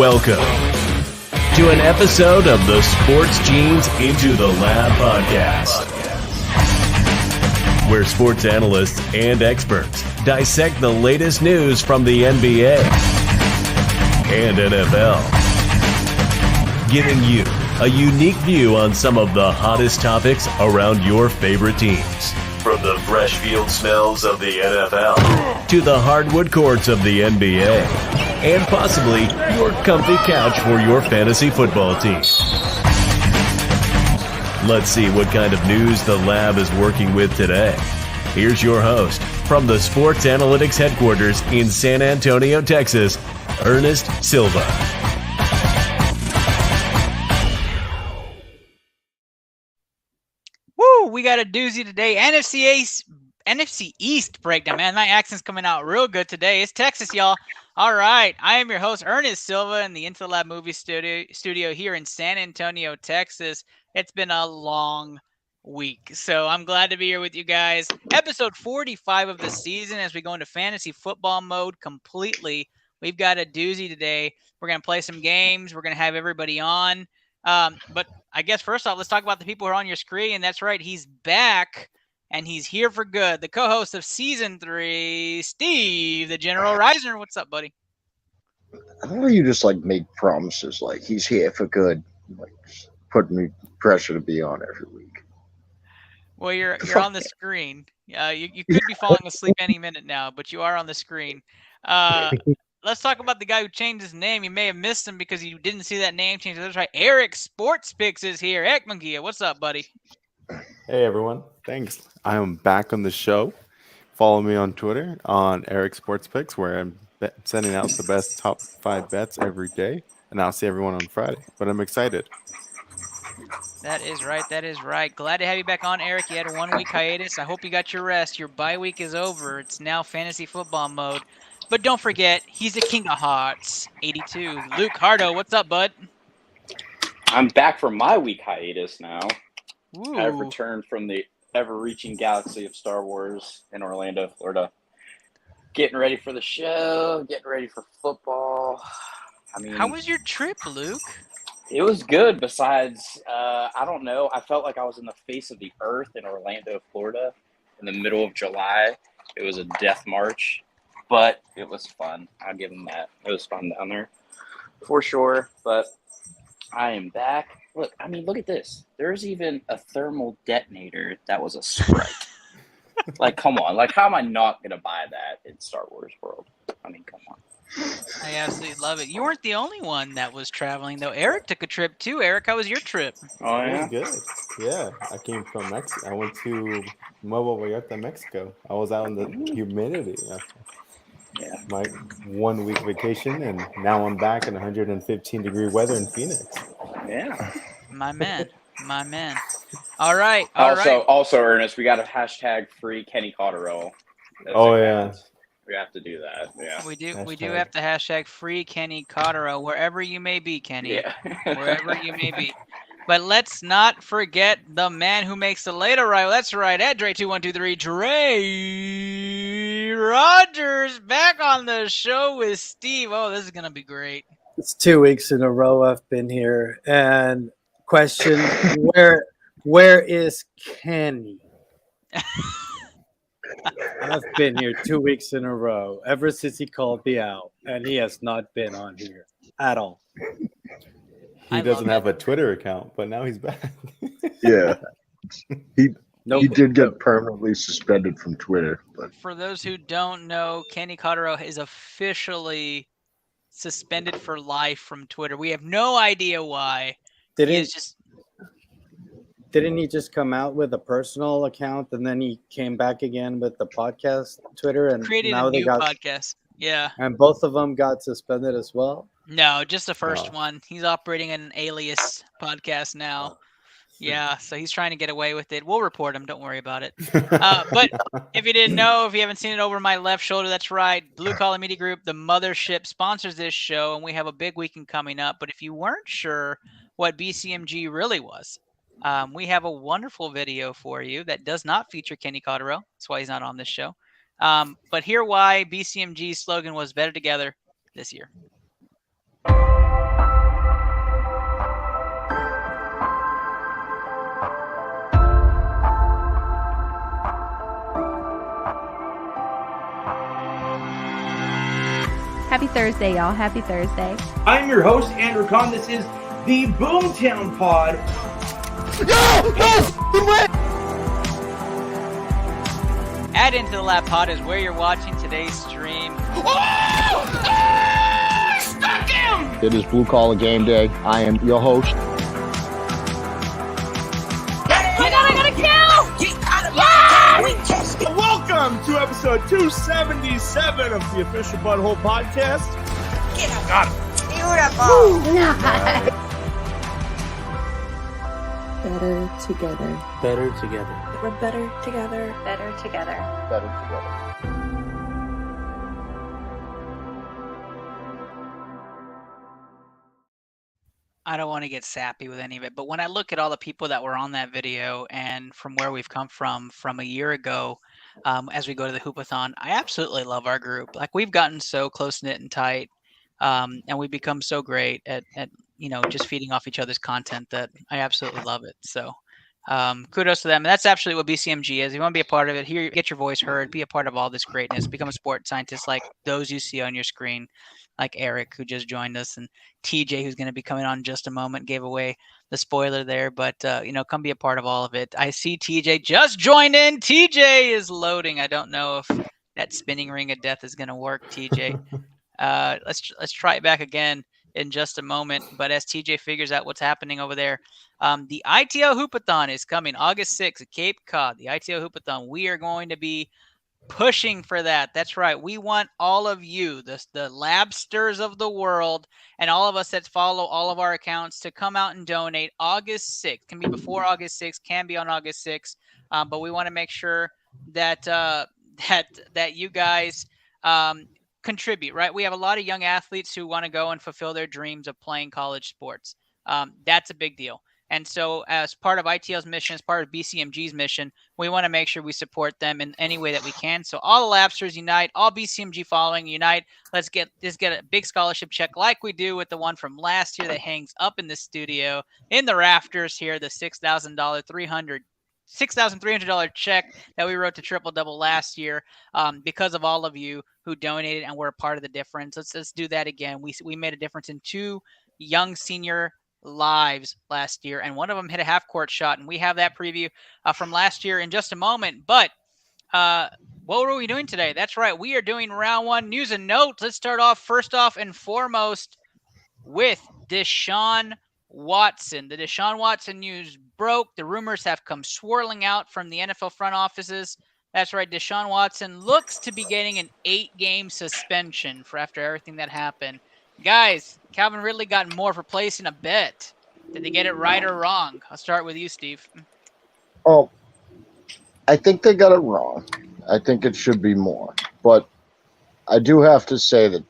Welcome to an episode of the Sports Genes Into the Lab podcast, where sports analysts and experts dissect the latest news from the NBA and NFL, giving you a unique view on some of the hottest topics around your favorite teams. From the fresh field smells of the NFL to the hardwood courts of the NBA, and possibly your comfy couch for your fantasy football team. Let's see what kind of news the lab is working with today. Here's your host from the Sports Analytics headquarters in San Antonio, Texas, Ernest Silva. Woo! We got a doozy today. NFC East Breakdown. Man, my accent's coming out real good today. It's Texas, y'all. All right. I am your host, Ernest Silva, in the Into the Lab movie studio here in San Antonio, Texas. It's been a long week, so I'm glad to be here with you guys. Episode 45 of the season as we go into fantasy football mode completely. We've got a doozy today. We're going to play some games. We're going to have everybody on. But I guess first off, let's talk about the people who are on your screen. And that's right, he's back, and he's here for good. The co-host of Season 3, Steve, the General Reisner. What's up, buddy? How do you just make promises like he's here for good, putting me pressure to be on every week? Well, you're on the screen. You could be falling asleep any minute now, but you are on the screen. Let's talk about the guy who changed his name. You may have missed him because you didn't see that name change. That's right. Eric Sports Picks is here. Eric Munguia, what's up, buddy? Hey, everyone. Thanks. I am back on the show. Follow me on Twitter on Eric Sports Picks, where I'm sending out the best top 5 bets every day. And I'll see everyone on Friday. But I'm excited. That is right. That is right. Glad to have you back on, Eric. You had a 1-week hiatus. I hope you got your rest. Your bye week is over. It's now fantasy football mode. But don't forget, he's the king of hearts, 82. Luke Hardo, what's up, bud? I'm back from my week hiatus now. Ooh. I've returned from the ever-reaching galaxy of Star Wars in Orlando, Florida. Getting ready for the show, getting ready for football. How was your trip, Luke? It was good. Besides, I don't know. I felt like I was in the face of the earth in Orlando, Florida, in the middle of July. It was a death march. But it was fun. I'll give them that. It was fun down there for sure. But I am back. Look at this. There's even a thermal detonator that was a Sprite. Come on. How am I not going to buy that in Star Wars world? Come on. I absolutely love it. You weren't the only one that was traveling, though. Eric took a trip, too. Eric, how was your trip? Oh, yeah? It was good. Yeah. I came from Mexico. I went to Nuevo Vallarta, Mexico. I was out in the humidity. Yeah. My 1-week vacation, and now I'm back in 115-degree weather in Phoenix. Yeah. My man. All right. Also, Ernest, we got a hashtag free Kenny Cotterill. Yeah. We have to do that. Yeah. We do have to hashtag free Kenny Cotterill, wherever you may be, Kenny. Yeah. Wherever you may be. But let's not forget the man who makes the late arrival. That's right, at Dre2123, Dre Rogers, back on the show with Steve. Oh, this is going to be great. It's 2 weeks in a row I've been here. And question, where is Kenny? I've been here 2 weeks in a row, ever since he called me out, and he has not been on here at all. He doesn't have a Twitter account, but now he's back. Yeah. He did get permanently suspended from Twitter. But for those who don't know, Kenny Cotterill is officially suspended for life from Twitter. We have no idea why. Didn't he just come out with a personal account, and then he came back again with the podcast Twitter, and created now a new they got podcast? Yeah. And both of them got suspended as well? No, just the first one. He's operating an alias podcast now. Yeah, so he's trying to get away with it. We'll report him. Don't worry about it. But if you didn't know, if you haven't seen it over my left shoulder, that's right. Blue Collar Media Group, the mothership, sponsors this show, and we have a big weekend coming up. But if you weren't sure what BCMG really was, we have a wonderful video for you that does not feature Kenny Cotterill. That's why he's not on this show. But hear why BCMG's slogan was better together this year. Happy Thursday, y'all. Happy Thursday. I'm your host, Andrew Kahn. This is the Boomtown Pod. Add Into the Lab Pod is where you're watching today's stream. Stuck him! It is Blue Collar Game Day. I am your host. I got a kill! Welcome to episode 277 of the Official Butthole Podcast. Got him. Better together. Better together. We're better together. Better together. Better together. I don't want to get sappy with any of it, but when I look at all the people that were on that video and from where we've come from a year ago, as we go to the Hoopathon, I absolutely love our group. Like, we've gotten so close knit and tight, and we've become so great at just feeding off each other's content that I absolutely love it. So kudos to them. And that's absolutely what BCMG is. You want to be a part of it, here, get your voice heard, be a part of all this greatness, become a sports scientist like those you see on your screen, like Eric, who just joined us, and TJ, who's going to be coming on in just a moment, gave away the spoiler there, but come be a part of all of it. I see TJ just joined in. TJ is loading. I don't know if that spinning ring of death is going to work, TJ. Let's try it back again in just a moment. But as TJ figures out what's happening over there, the ITL Hoopathon is coming August 6th at Cape Cod. The ITL Hoopathon, we are going to be pushing for that. That's right. We want all of you, the labsters of the world, and all of us that follow all of our accounts to come out and donate August 6th. Can be before August 6th, can be on August 6th, but we want to make sure that that you guys contribute, right? We have a lot of young athletes who want to go and fulfill their dreams of playing college sports. That's a big deal. And so as part of ITL's mission, as part of BCMG's mission, we want to make sure we support them in any way that we can. So all the Labsters unite, all BCMG following unite. Let's get a big scholarship check like we do with the one from last year that hangs up in the studio, in the rafters here, the $6,300 check that we wrote to Triple Double last year, because of all of you who donated and were a part of the difference. Let's do that again. We made a difference in 2 young senior lives last year, and one of them hit a half court shot, and we have that preview from last year in just a moment. But what were we doing today? That's right, we are doing round 1 news and notes. Let's start off first and foremost with Deshaun Watson. The Deshaun Watson news broke. The rumors have come swirling out from the NFL front offices. That's right, Deshaun Watson looks to be getting an 8-game suspension for after everything that happened. Guys, Calvin Ridley got more for placing a bet. Did they get it right or wrong? I'll start with you, Steve. Oh, I think they got it wrong. I think it should be more. But I do have to say that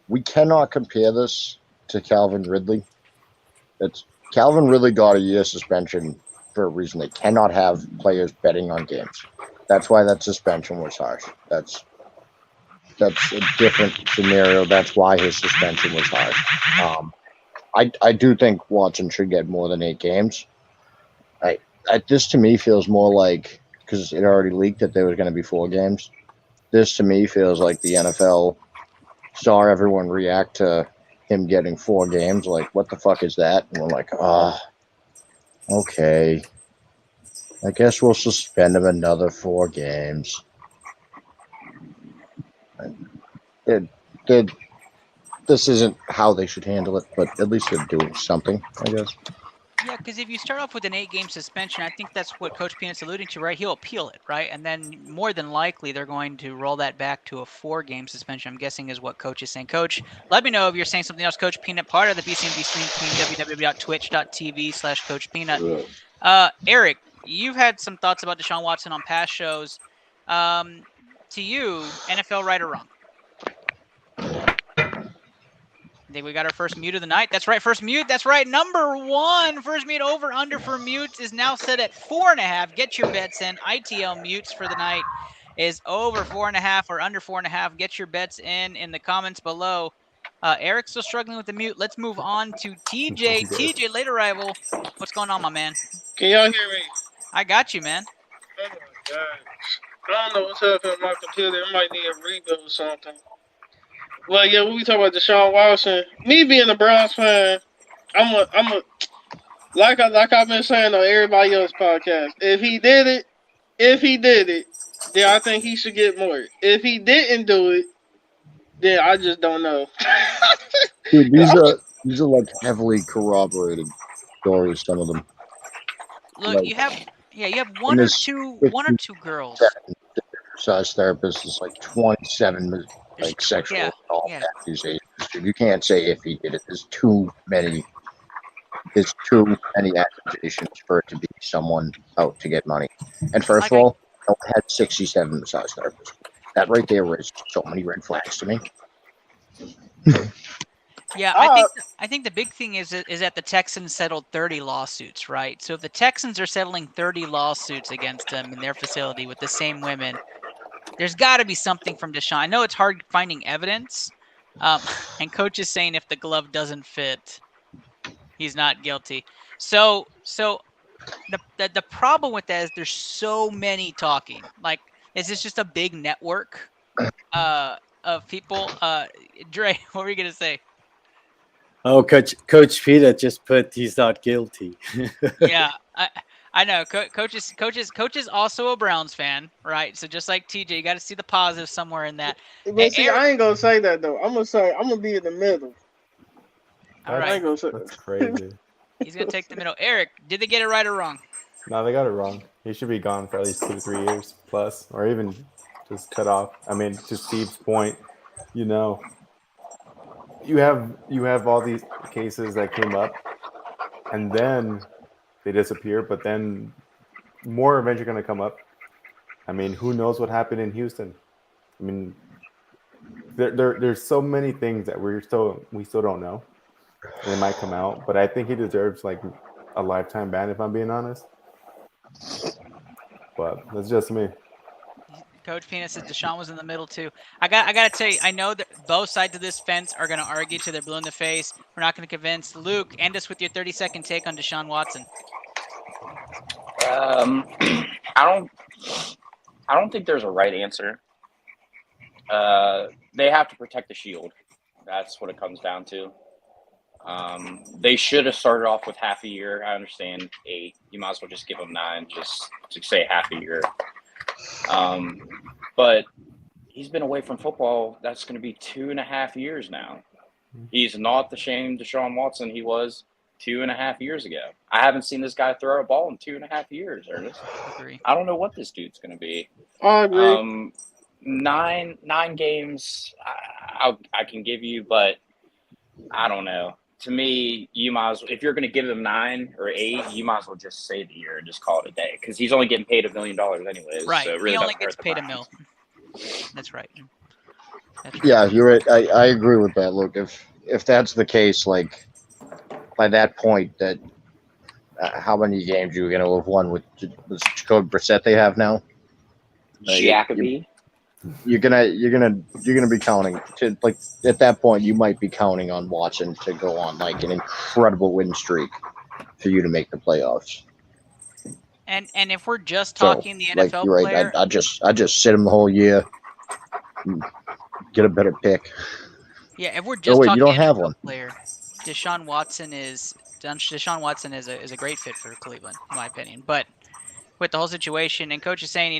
we cannot compare this to Calvin Ridley. Calvin Ridley got a year suspension for a reason. They cannot have players betting on games. That's why that suspension was harsh. That's a different scenario. That's why his suspension was harsh. I do think Watson should get more than 8 games. This to me feels more like, because it already leaked that there was going to be 4 games. This to me feels like the NFL saw everyone react to him getting 4 games. Like, what the fuck is that? And we're like, okay. I guess we'll suspend him another 4 games. This isn't how they should handle it, but at least they're doing something, I guess. Yeah, because if you start off with an 8-game suspension, I think that's what Coach Peanut's alluding to, right? He'll appeal it, right? And then more than likely, they're going to roll that back to a 4-game suspension, I'm guessing is what Coach is saying. Coach, let me know if you're saying something else. Coach Peanut, part of the BCMG stream team, www.twitch.tv/Coach Peanut. Eric, you've had some thoughts about Deshaun Watson on past shows. To you, NFL right or wrong? I think we got our first mute of the night. That's right, first mute. That's right, number 1. First mute over under for mutes is now set at 4.5. Get your bets in. ITL mutes for the night is over 4.5 or under 4.5. Get your bets in the comments below. Eric's still struggling with the mute. Let's move on to TJ. TJ, late arrival. What's going on, my man? Can y'all hear me? I got you, man. Oh my God. I don't know what's happening with my computer. It might need a reboot or something. Well, yeah, when we talk about Deshaun Watson, me being a Browns fan, I'm a like I've been saying on everybody else's podcast. If he did it, then I think he should get more. If he didn't do it, then I just don't know. Dude, these are like heavily corroborated stories. Some of them. Look, Like, you have and one or this two girls. massage therapist is like 27 like sexual assault accusations. Dude, you can't say if he did it. There's too many accusations for it to be someone out to get money. And first of all, no one had 67 massage therapists. That right there raised so many red flags to me. Yeah, I think the big thing is that the Texans settled 30 lawsuits, right? So if the Texans are settling 30 lawsuits against them in their facility with the same women, there's got to be something from Deshaun. I know it's hard finding evidence, and coach is saying if the glove doesn't fit, he's not guilty. So the problem with that is there's so many talking. Like, is this just a big network of people? Dre, what were you gonna say? Oh, Coach Pita just put he's not guilty. Yeah, I know. Coach is also a Browns fan, right? So just like TJ, you got to see the positive somewhere in that. But see, I ain't gonna say that though. I'm gonna be in the middle. All right. I ain't gonna say That's crazy. He's gonna take the middle. Eric, did they get it right or wrong? No, they got it wrong. He should be gone for at least 2 to 3 years plus, or even just cut off. I mean, to Steve's point, you have all these cases that came up, and then they disappear. But then more events are going to come up. I mean, who knows what happened in Houston? I mean, there's so many things that we still don't know. They might come out, but I think he deserves like a lifetime ban, if I'm being honest. But that's just me. Coach Peanut says Deshaun was in the middle too. I gotta tell you, I know that both sides of this fence are gonna argue till they're blue in the face. We're not gonna convince. Luke, end us with your 30-second take on Deshaun Watson. I don't think there's a right answer. They have to protect the shield. That's what it comes down to. They should have started off with half a year. I understand 8. You might as well just give them 9, just to say half a year. But he's been away from football. That's going to be 2.5 years now. He's not the same Deshaun Watson he was 2.5 years ago. I haven't seen this guy throw a ball in 2.5 years, Ernest. I don't know what this dude's going to be. I agree. 9 games I can give you, but I don't know. To me, you might as well, if you're going to give him 9 or 8, you might as well just say the year and just call it a day, because he's only getting paid $1 million anyways. Right, so it really he only doesn't gets hurt the paid $1 Browns. million. That's right. Yeah, you're right. I agree with that, Luke. If that's the case, like by that point, that how many games are you going to have won with Jacoby Brissett they have now? Jacoby. You're gonna be counting to, like, at that point you might be counting on Watson to go on like an incredible win streak for you to make the playoffs. And if we're just talking the NFL like, you're player, right. I just sit him the whole year, get a better pick. Yeah, if we're just wait, talking you don't NFL have one. player, Deshaun Watson is a great fit for Cleveland, in my opinion. But with the whole situation, and coach is saying,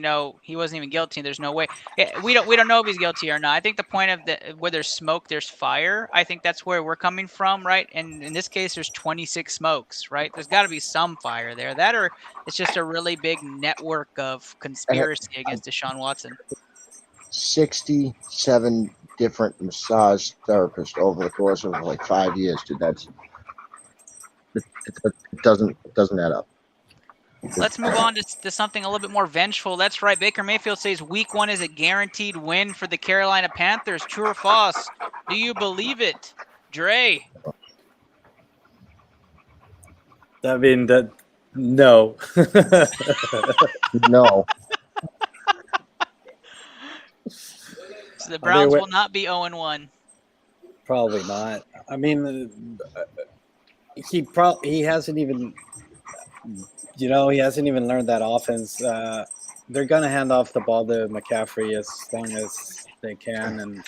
he wasn't even guilty. There's no way. Yeah, we don't know if he's guilty or not. I think the point of where there's smoke, there's fire. I think that's where we're coming from, right? And in this case, there's 26 smokes, right? There's got to be some fire there. That, or it's just a really big network of conspiracy against Deshaun Watson. 67 different massage therapists over the course of like 5 years, dude. It doesn't add up. Let's move on to something a little bit more vengeful. That's right. Baker Mayfield says week 1 is a guaranteed win for the Carolina Panthers. True or false? Do you believe it? Dre? I mean, no. No. So the Browns will not be 0-1. Probably not. I mean, he hasn't even... he hasn't even learned that offense. They're going to hand off the ball to McCaffrey as long as they can. And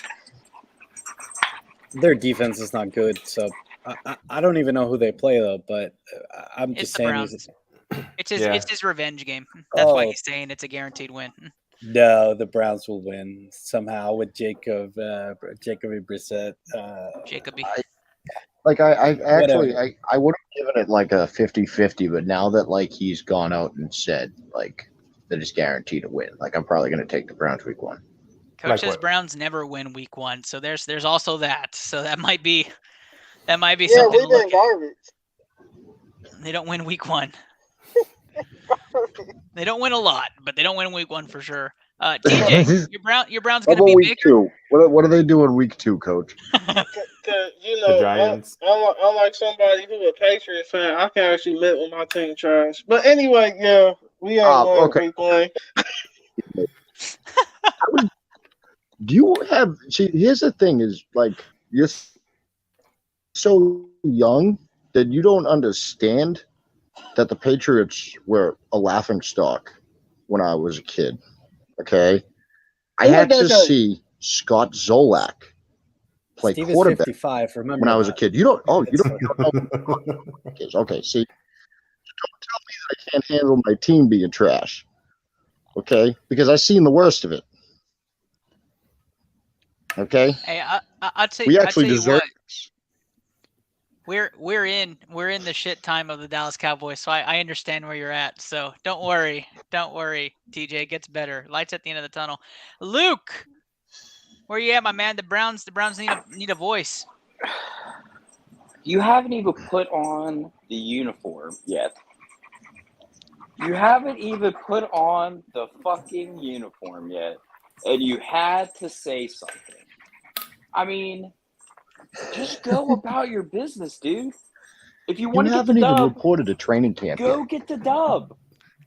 their defense is not good. So I don't even know who they play though. But I'm It's just the saying. Browns. It's Yeah. his revenge game. That's why Oh. he's saying it's a guaranteed win. No, the Browns will win somehow with Jacoby Brissett. Jacoby. I actually Whatever. I would have given it like a 50-50, but now that like he's gone out and said like that it's guaranteed to win, like I'm probably going to take the Browns week 1. Coach Like says what? Browns never win week 1, so there's also that. So that might be Yeah, something we've to been look at. garbage. They don't win week 1. They don't win a lot, but they don't win week 1 for sure. TJ, your Browns How gonna about be week bigger. 2? What do they do in week 2, Coach? Cause you The know, Giants. I'm like somebody who a Patriots fan. I can actually admit when my team trash. But anyway, yeah, we ain't winning Okay. week 1. Do you have? See, here's the thing: is like you're so young that you don't understand that the Patriots were a laughingstock when I was a kid. Okay, I Who had was to that guy? see Scott Zolak play Steve is quarterback 55. Remember when I was a that. kid. You don't. Oh, you It's- don't know who Zolak is. Okay, see, don't tell me that I can't handle my team being trash. Okay, because I've seen the worst of it. Okay, Hey, I'll tell we I'll actually tell you deserve. what. We're in the shit time of the Dallas Cowboys, so I understand where you're at. So don't worry, TJ. It gets better. Lights at the end of the tunnel. Luke, where you at, my man? The Browns need a voice. You haven't even put on the uniform yet. You haven't even put on the fucking uniform yet. And you had to say something. I mean, just go about your business, dude. If you You want to get the haven't even dub, reported a training camp go yet. get the dub.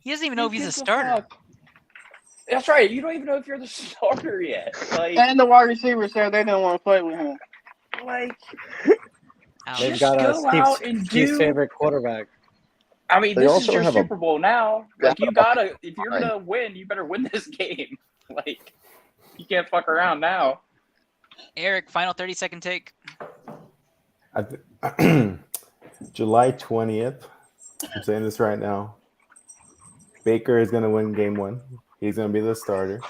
He doesn't even know if he's a Get the starter. fuck- That's right. You don't even know if you're the starter yet. Like, And the wide receiver said they didn't want to play with him. Ouch. They've just got go out and Steve's do. favorite quarterback. I mean, They this is also your have a Super Bowl now. Like, you gotta. If you're gonna win, you better win this game. Like, you can't fuck around now. Eric, final 30-second take. July 20th. I'm saying this right now. Baker is going to win game 1. He's going to be the starter.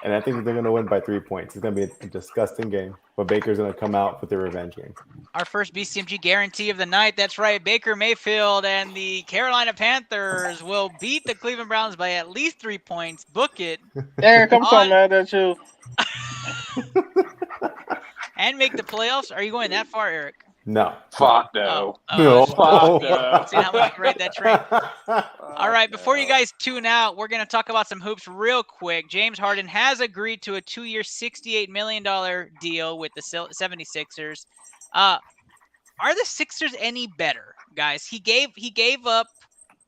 And I think they're going to win by 3 points. It's going to be a disgusting game. But Baker's going to come out with the revenge game. Our first BCMG guarantee of the night. That's right. Baker Mayfield and the Carolina Panthers will beat the Cleveland Browns by at least 3 points. Book it. Eric, I'm so On- mad at you. And make the playoffs. Are you going that far, Eric? No. Fuck no. No. See how much you ride that train. All right, before you guys tune out, we're going to talk about some hoops real quick. James Harden has agreed to a 2-year, $68 million deal with the 76ers. Are the Sixers any better, guys? He gave up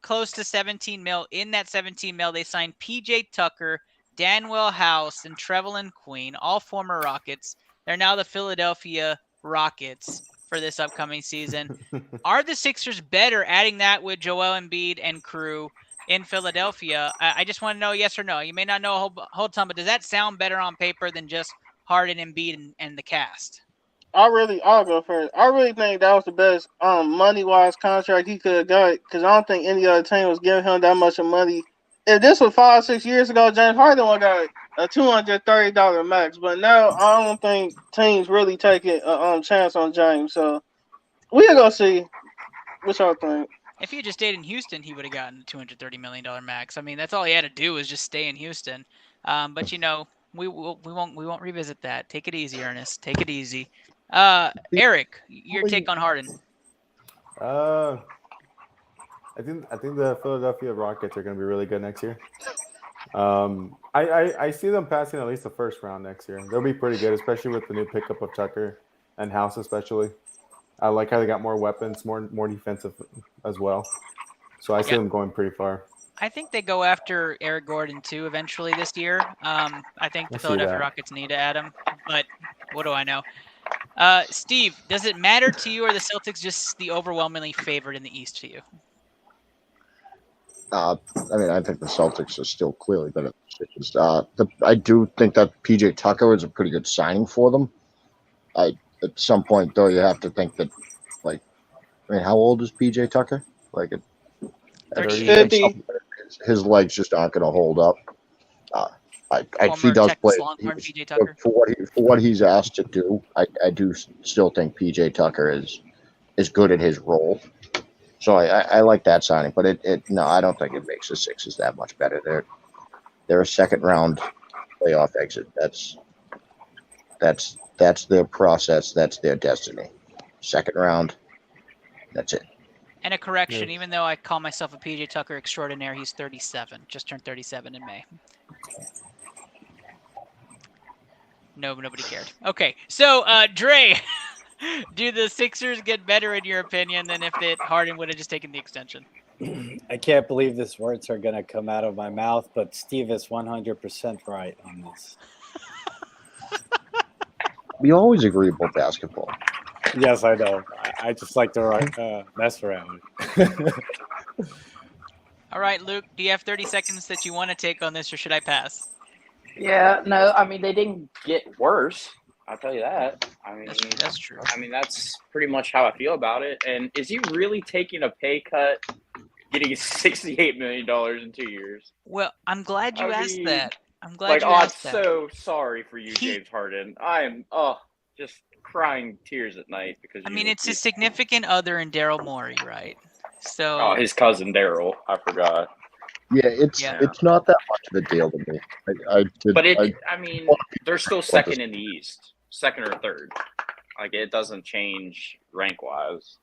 close to 17 mil. In that 17 mil, they signed PJ Tucker, Danwell House, and Trevelyan Queen, all former Rockets. They're now the Philadelphia Rockets for this upcoming season. Are the Sixers better adding that with Joel Embiid and crew in Philadelphia? I just want to know yes or no. You may not know a whole ton, but does that sound better on paper than just Harden, Embiid, and the cast? I'll go first. I really think that was the best money-wise contract he could have got because I don't think any other team was giving him that much of money. If this was 5-6 years ago, James Harden would have got a $230 max. But now I don't think teams really taking a chance on James. So we'll go see. What y'all think? If he had just stayed in Houston, he would have gotten a $230 million max. I mean, that's all he had to do was just stay in Houston. But you know, we won't revisit that. Take it easy, Ernest. Take it easy. Eric, your take on Harden? I think the Philadelphia Rockets are going to be really good next year. I see them passing at least the first round next year. They'll be pretty good, especially with the new pickup of Tucker and House, especially. I like how they got more weapons, more defensive as well. So I see them going pretty far. I think they go after Eric Gordon too eventually this year. I think the Philadelphia Rockets need to add him, but what do I know? Steve, does it matter to you, or the Celtics just the overwhelmingly favored in the East to you? I mean, I think the Celtics are still clearly better. I do think that PJ Tucker is a pretty good signing for them. I at some point, though, you have to think that, like, I mean, how old is PJ Tucker? Like, at 50. his legs just aren't going to hold up. If he Former does Texas play Longhorn PJ Tucker. for what he's asked to do, I do still think PJ Tucker is good at his role. So I like that signing, but no, I don't think it makes the Sixers that much better. They're a second round playoff exit. That's their process. That's their destiny. Second round. That's it. And a correction, even though I call myself a PJ Tucker extraordinaire, he's 37. Just turned 37 in May. No, nobody cared. Okay, so Dre, do the Sixers get better in your opinion than if Harden would have just taken the extension? I can't believe these words are going to come out of my mouth, but Steve is 100% right on this. We always agree about basketball. Yes, I know. I just like to mess around. All right, Luke, do you have 30 seconds that you want to take on this, or should I pass? Yeah, no, I mean, they didn't get worse. I'll tell you that. I mean, that's true. I mean, that's pretty much how I feel about it. And is he really taking a pay cut, getting $68 million in 2 years? Well, I'm glad you asked that. I'm glad like, you I'm asked that. so sorry for you, James Harden. I am, just crying tears at night because. I mean, it's his significant other in Daryl Morey, right? So. His cousin Daryl. I forgot. Yeah, it's not that much of a deal to me. I mean, they're still second in the East, second or third. Like, it doesn't change rank wise.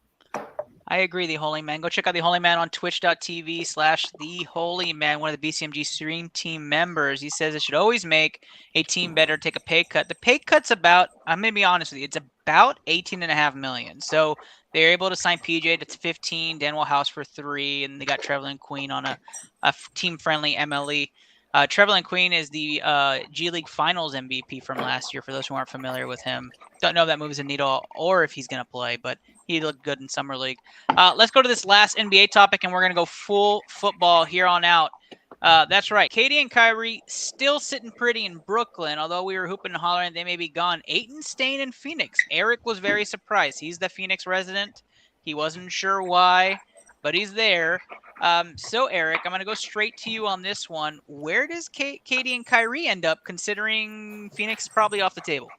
I agree, The Holy Man. Go check out The Holy Man on twitch.tv/The Holy Man, one of the BCMG Stream Team members. He says it should always make a team better, take a pay cut. The pay cut's about, I'm going to be honest with you, it's about $18.5 million. So they're able to sign PJ to 15, Danwell House for 3, and they got Trevelyan Queen on a team-friendly MLE. Trevelyan Queen is the G League Finals MVP from last year, for those who aren't familiar with him. Don't know if that moves a needle or if he's going to play, but he looked good in Summer League. Let's go to this last NBA topic, and we're going to go full football here on out. That's right. KD and Kyrie still sitting pretty in Brooklyn, although we were hooping and hollering they may be gone. Ayton staying in Phoenix. Eric was very surprised. He's the Phoenix resident. He wasn't sure why, but he's there. So, Eric, I'm going to go straight to you on this one. Where does KD and Kyrie end up, considering Phoenix is probably off the table?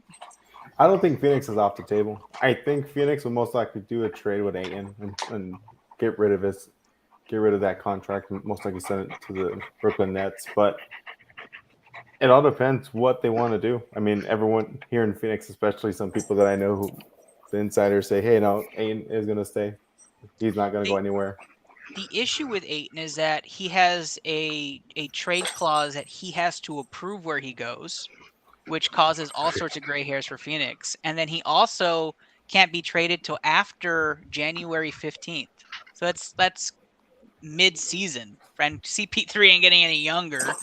I don't think Phoenix is off the table. I think Phoenix will most likely do a trade with Ayton and get rid of that contract and most likely send it to the Brooklyn Nets. But it all depends what they want to do. I mean, everyone here in Phoenix, especially some people that I know who the insiders say, hey, no, Ayton is going to stay. He's not going to go anywhere. The issue with Ayton is that he has a trade clause that he has to approve where he goes, which causes all sorts of gray hairs for Phoenix. And then he also can't be traded till after January 15th. So that's mid-season. And CP3 ain't getting any younger.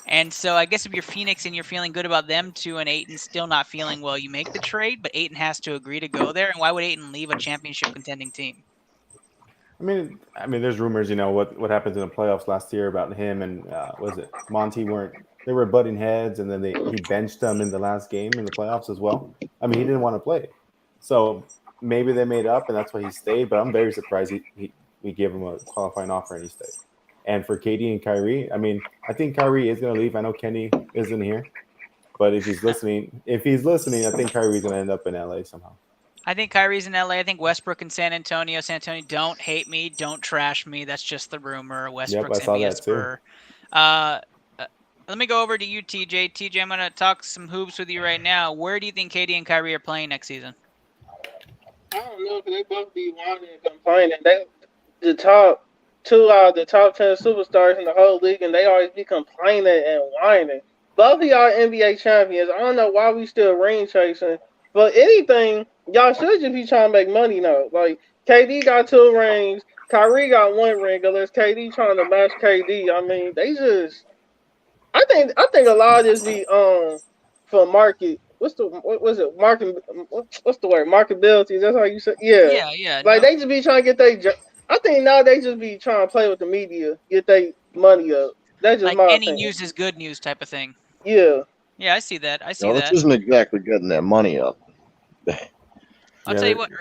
And so I guess if you're Phoenix and you're feeling good about them too, and Ayton's still not feeling well, you make the trade, but Ayton has to agree to go there. And why would Ayton leave a championship contending team? I mean, there's rumors, what happens in the playoffs last year about him and was it Monty they were butting heads, and then he benched them in the last game in the playoffs as well. I mean, he didn't want to play, so maybe they made up, and that's why he stayed. But I'm very surprised we gave him a qualifying offer and he stayed. And for KD and Kyrie, I mean, I think Kyrie is going to leave. I know Kenny isn't here, but if he's listening, I think Kyrie's going to end up in LA somehow. I think Kyrie's in LA. I think Westbrook in San Antonio. San Antonio, don't hate me. Don't trash me. That's just the rumor. Westbrook's I saw NBA that Spur. Let me go over to you, TJ. TJ, I'm going to talk some hoops with you right now. Where do you think KD and Kyrie are playing next season? I don't know, because they both be whining and complaining. They the top 2 out of the top 10 superstars in the whole league, and they always be complaining and whining. Both of y'all NBA champions. I don't know why we still ring chasing. But anything, y'all should just be trying to make money now. Like, KD got 2 rings. Kyrie got 1 ring, unless KD trying to match KD. I mean, they just... I think a lot of this be for market. What's the word? Marketability. That's how you say? Yeah. Yeah. Like, they just be trying to get I think now they just be trying to play with the media, get their money up. That's just like my any opinion. news is good news type of thing. Yeah. Yeah, I see that. This isn't exactly getting their money up. I'll tell you what.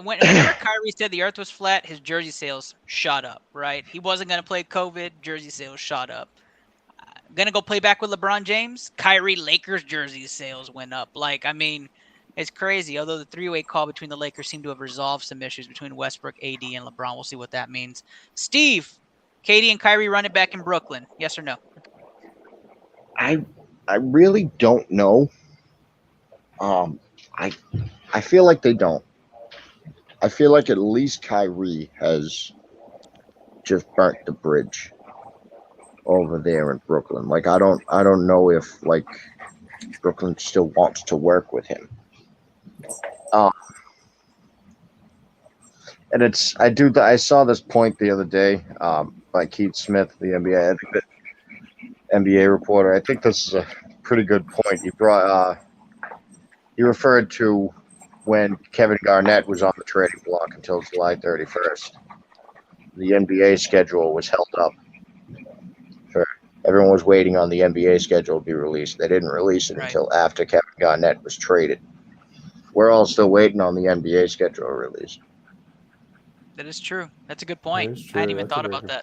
Whenever Kyrie said the Earth was flat, his jersey sales shot up. Right? He wasn't going to play COVID. Jersey sales shot up. Gonna go play back with LeBron James. Kyrie Lakers jersey sales went up. Like, I mean, it's crazy. Although the three-way call between the Lakers seemed to have resolved some issues between Westbrook, AD, and LeBron. We'll see what that means. Steve, KD and Kyrie run it back in Brooklyn. Yes or no? I really don't know. I feel like they don't. I feel like at least Kyrie has just burnt the bridge over there in Brooklyn. Like, I don't know if like Brooklyn still wants to work with him. And I saw this point the other day by Keith Smith, the NBA, NBA reporter. I think this is a pretty good point. He referred to when Kevin Garnett was on the trading block until July 31st. The NBA schedule was held up. Everyone was waiting on the NBA schedule to be released. They didn't release it until after Kevin Garnett was traded. We're all still waiting on the NBA schedule release. That is true. That's a good point. I hadn't even thought about that.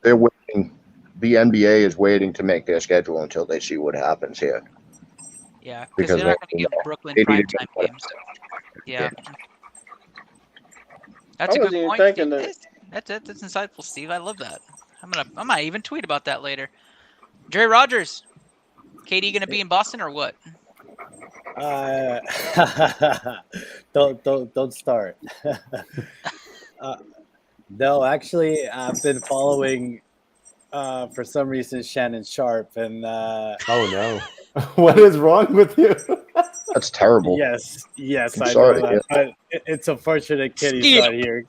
They're waiting. The NBA is waiting to make their schedule until they see what happens here. Yeah, because they're not going to give Brooklyn primetime games. Yeah. That's a good point. That's insightful, Steve. I love that. I might even tweet about that later. Jerry Rogers, KD going to be in Boston or what? Don't start. No, actually, I've been following for some reason Shannon Sharp, and oh no, what is wrong with you? That's terrible. Yes, I'm I sorry, know that, but it's unfortunate Kenny's not here.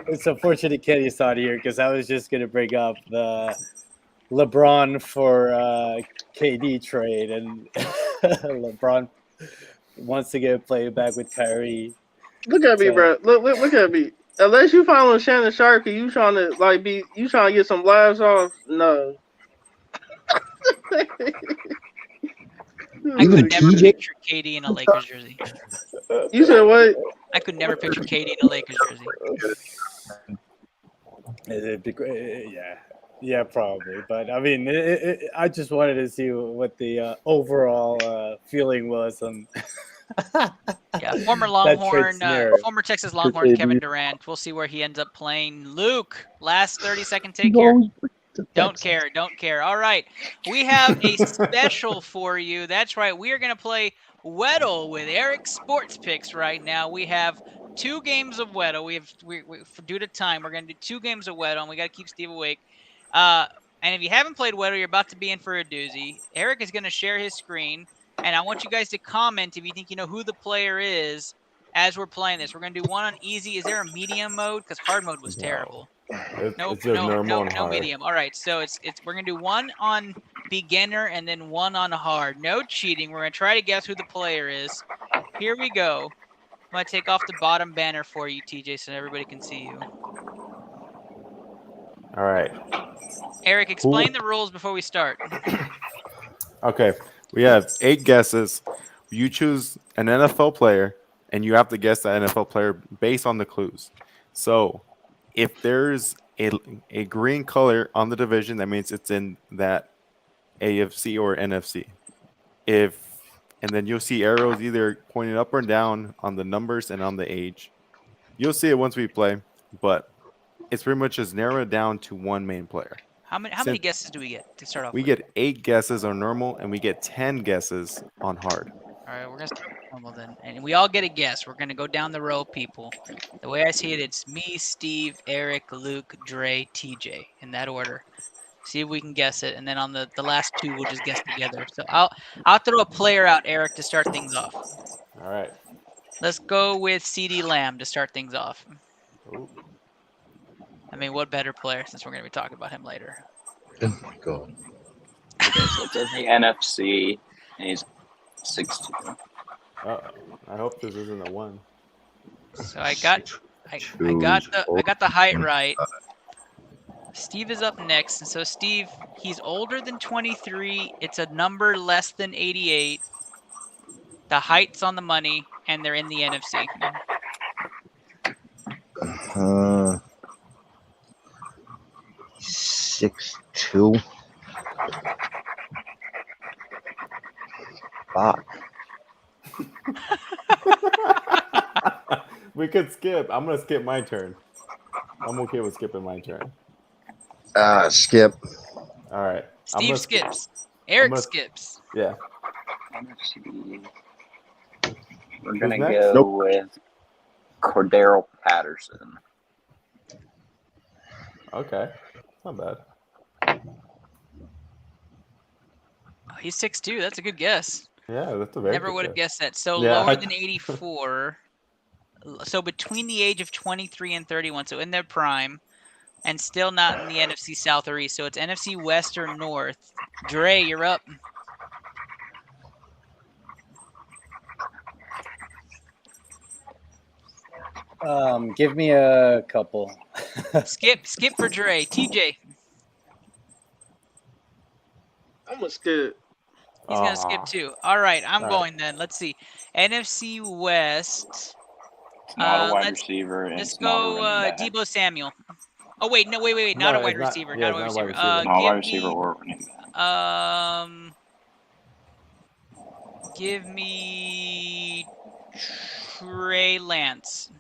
It's unfortunate Kenny's not here because I was just gonna bring up the LeBron for KD trade, and LeBron wants to get played back with Kyrie. Look at me, bro. Look at me. Unless you following Shannon Sharp, you trying to get some laughs off? No. I could never picture KD in a Lakers jersey. You said what? I could never picture KD in a Lakers jersey. It'd be great. Yeah, probably. But I mean, I just wanted to see what the overall feeling was. Yeah, former Longhorn, former Texas Longhorn Kevin Durant. We'll see where he ends up playing. Luke, last 30-second take here. Don't care. All right, we have a special for you. That's right. We are going to play Weddle with Eric's Sports Picks right now. We have 2 games of Weddle. We due to time, we're going to do 2 games of Weddle, and we got to keep Steve awake. And if you haven't played Weddle, you're about to be in for a doozy. Eric is going to share his screen, and I want you guys to comment if you think you know who the player is as we're playing this. We're going to do one on easy. Is there a medium mode? Because hard mode was terrible. No medium. All right, so we're gonna do one on beginner and then one on hard. No cheating. We're gonna try to guess who the player is. Here we go. I'm gonna take off the bottom banner for you, TJ, so everybody can see you. All right. Eric, explain the rules before we start. Okay, we have 8 guesses. You choose an NFL player, and you have to guess that NFL player based on the clues. So if there's a green color on the division, that means it's in that AFC or NFC. And then you'll see arrows either pointing up or down on the numbers and on the age. You'll see it once we play, but it's pretty much just narrowed down to one main player. How many guesses do we get to start off? We get 8 guesses on normal, and we get 10 guesses on hard. All right, we're going to start with normal then. And we all get a guess. We're going to go down the row, people. The way I see it, it's me, Steve, Eric, Luke, Dre, TJ, in that order. See if we can guess it. And then on the last 2, we'll just guess together. So I'll throw a player out, Eric, to start things off. All right. Let's go with CeeDee Lamb to start things off. Ooh. I mean, what better player since we're going to be talking about him later? Oh, my God. It's in the NFC, and he's 16. I hope this isn't a 1. So I got the height right. Steve is up next, and so Steve, he's older than 23. It's a number less than 88. The height's on the money. and they're in the NFC. 6'2". Fuck. We could skip. I'm gonna skip my turn. I'm okay with skipping my turn. Skip. All right. Steve skips. Eric skips. Yeah. NFC. We're gonna next? go with Cordero Patterson. Okay. Not bad. Oh, he's 6'2". That's a good guess. Yeah, that's a very Never good would have guess. guessed that. So Yeah. lower than 84. So between the age of 23 and 31, so in their prime, and still not in the NFC South or East. So it's NFC West or North. Dre, you're up. Give me a couple. Skip for Dre. TJ. I'm gonna skip. He's gonna skip too. All right, I'm All right. going then. Let's see. NFC West. It's not a wide let's- receiver. And Let's it's not a go running back. Debo Samuel. Oh wait, no, wait. Not No, a wide it's not- receiver. yeah, Not a wide it's not a receiver. wide receiver. Not a wide Give receiver me. or running back. Give me Trey Lance.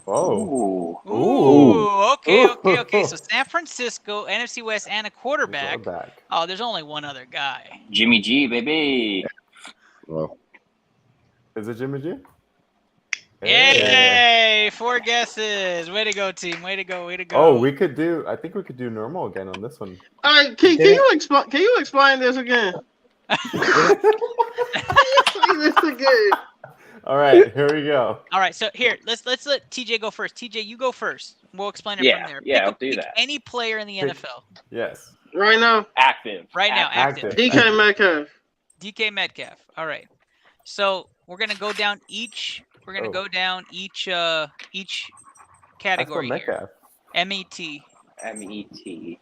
Whoa. Ooh. Okay. So San Francisco, NFC West, and a quarterback. Quarterback. Oh, there's only one other guy. Jimmy G, baby. Well, Is it Jimmy G? Yay! 4 guesses. Way to go, team. Way to go. Oh, I think we could do normal again on this one. All right, can you explain this again? Explain this again. All right, here we go. All right, so here, let's let TJ go first. TJ, you go first. We'll explain it Yeah, from there. yeah, I'll pick do that. any player in the NFL Yes. Right now, Active. right now, active. DK Metcalf. DK Metcalf. All right. So we're gonna go down each. We're gonna Oh. go down each Let's category go here. Metcalf. MET. MET.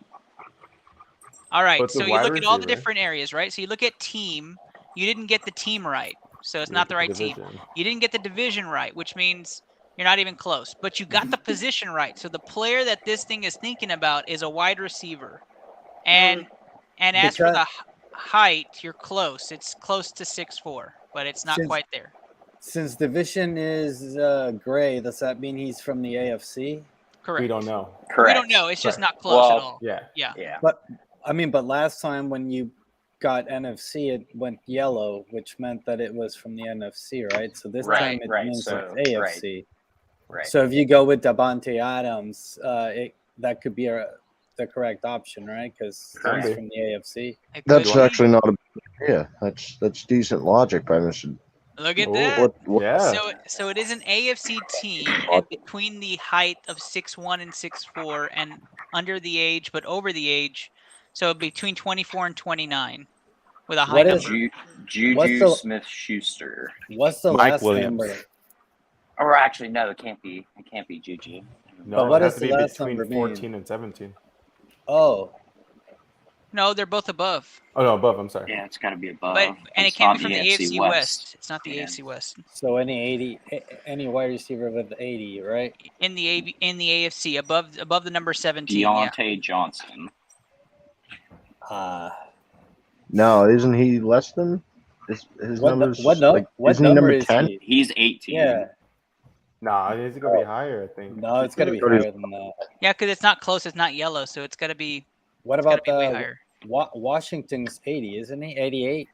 All right. But the So you wide look at all the receiver. different areas, right? So you look at team. You didn't get the team right, so it's not the right team. Division. You didn't get the division right, which means you're not even close. But you got the position right. So the player that this thing is thinking about is a wide receiver. And as for the height, you're close. It's close to 6'4", but it's not quite there. Since division is gray, does that mean he's from the AFC? Correct. We don't know. Correct. We don't know. It's just not close Well, at all. Yeah. Yeah. Yeah. But last time when you got NFC, it went yellow, which meant that it was from the NFC, right? So this time it means so, it's AFC. Right. So if you go with Davante Adams, that could be the correct option, right? Because Correct. he's from the AFC. It that's could be. actually not a yeah. That's decent logic by Mr. Look at Oh, that. Yeah. So it is an AFC team, and between the height of 6'1" and 6'4", and under the age but over the age, so between 24 and 29, with a high What number. is- Juju What's the- Smith-Schuster. What's the Mike last Williams. number? Or actually, no, it can't be. It can't be Juju. No, But what it has does to the be last between number mean? 14 and 17. Oh, No, they're both above. Oh, no, above. I'm sorry. Yeah, it's got to be above. But and it It's can't not be from the AFC West. It's not the Yeah. AFC West. so any wide receiver with 80, right? In the AFC, above the number 17. Yeah. Deontay Johnson. No, isn't he less than his numbers? What isn't he number number is 10? he? He's 18. Yeah, Nah, it's going to be higher, I think. no, it's got to be higher than that. Yeah, because it's not close. It's not yellow, so it's got to be. What It's got to about be way the higher. Washington's 80, isn't he? 88.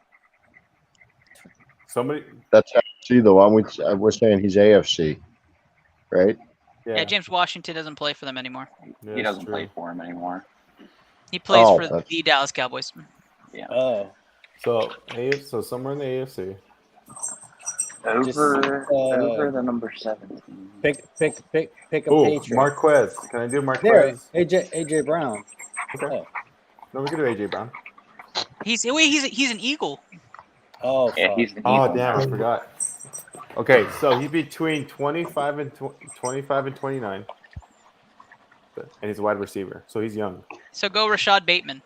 Somebody. That's AFC though. We're saying he's AFC, right? Yeah, James Washington doesn't play for them anymore. Yeah, He that's doesn't true. play for him anymore. He plays Oh, for that's- the Dallas Cowboys. Oh, So somewhere in the AFC. Over the number 17. pick a Oh, Patriot. Marquez. Can I do There, Marquez? AJ Brown. Okay. Oh. No, we can do AJ Brown. He's an Eagle. Oh, Yeah, fuck. he's the Oh, Eagle. damn, I forgot. Okay, so he's between 25 and 29. And he's a wide receiver, so he's young. So go Rashad Bateman.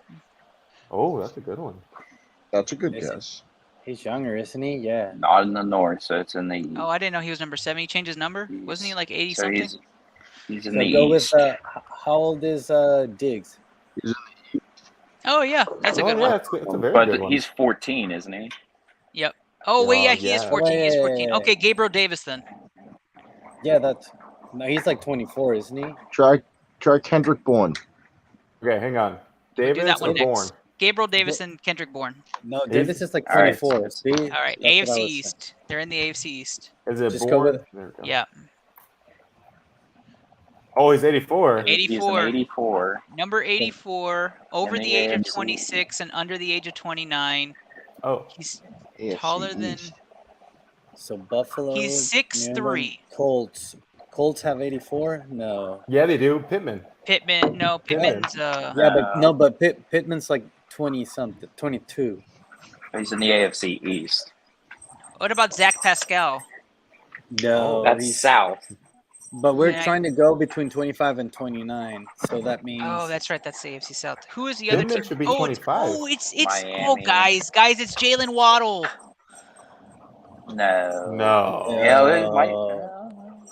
Oh, that's a good one. That's a good Is he? guess. He's younger, isn't he? Yeah. Not in the north, so it's in the east. Oh, I didn't know he was number 7. He changed his number? Wasn't he like 80 something? He's in So the go east. with how old is Diggs? Oh, yeah. That's a good yeah, one. it's a very But good one. he's 14, isn't he? Yep. Oh, wait, yeah, he is yeah. 14. He is Yeah, 14. yeah. Okay, Gabriel Davis then. Yeah, no, he's like 24, isn't he? Try Kendrick Bourne. Okay, hang on. We'll do Davis that one or next. Bourne? Gabriel Davis and Kendrick Bourne. No, Davis is like All right. 24. See? All right, That's what I AFC was saying. East. They're in the AFC East. Is it Just go Bourne? with- There we go. Yeah. Oh, he's 84. 84. He's an 84. Number 84, over In the the age of AFC. 26 and under the age of 29. Oh, He's AFC taller than. East. So Buffalo. He's 6'3". Colts. Colts have 84? No. yeah, they do. Pittman. Pittman. No, Pittman's. Yeah, but Pittman's like 20 something, 22. He's in the AFC East. What about Zach Pascal? No, That's he's south. But we're Yeah. trying to go between 25 and 29. So that means. Oh, that's right. That's the AFC South. Who is the other Pittman team? should be Oh, 25. it's Miami. oh, guys, it's Jalen Waddle. No. No. Yeah, it might.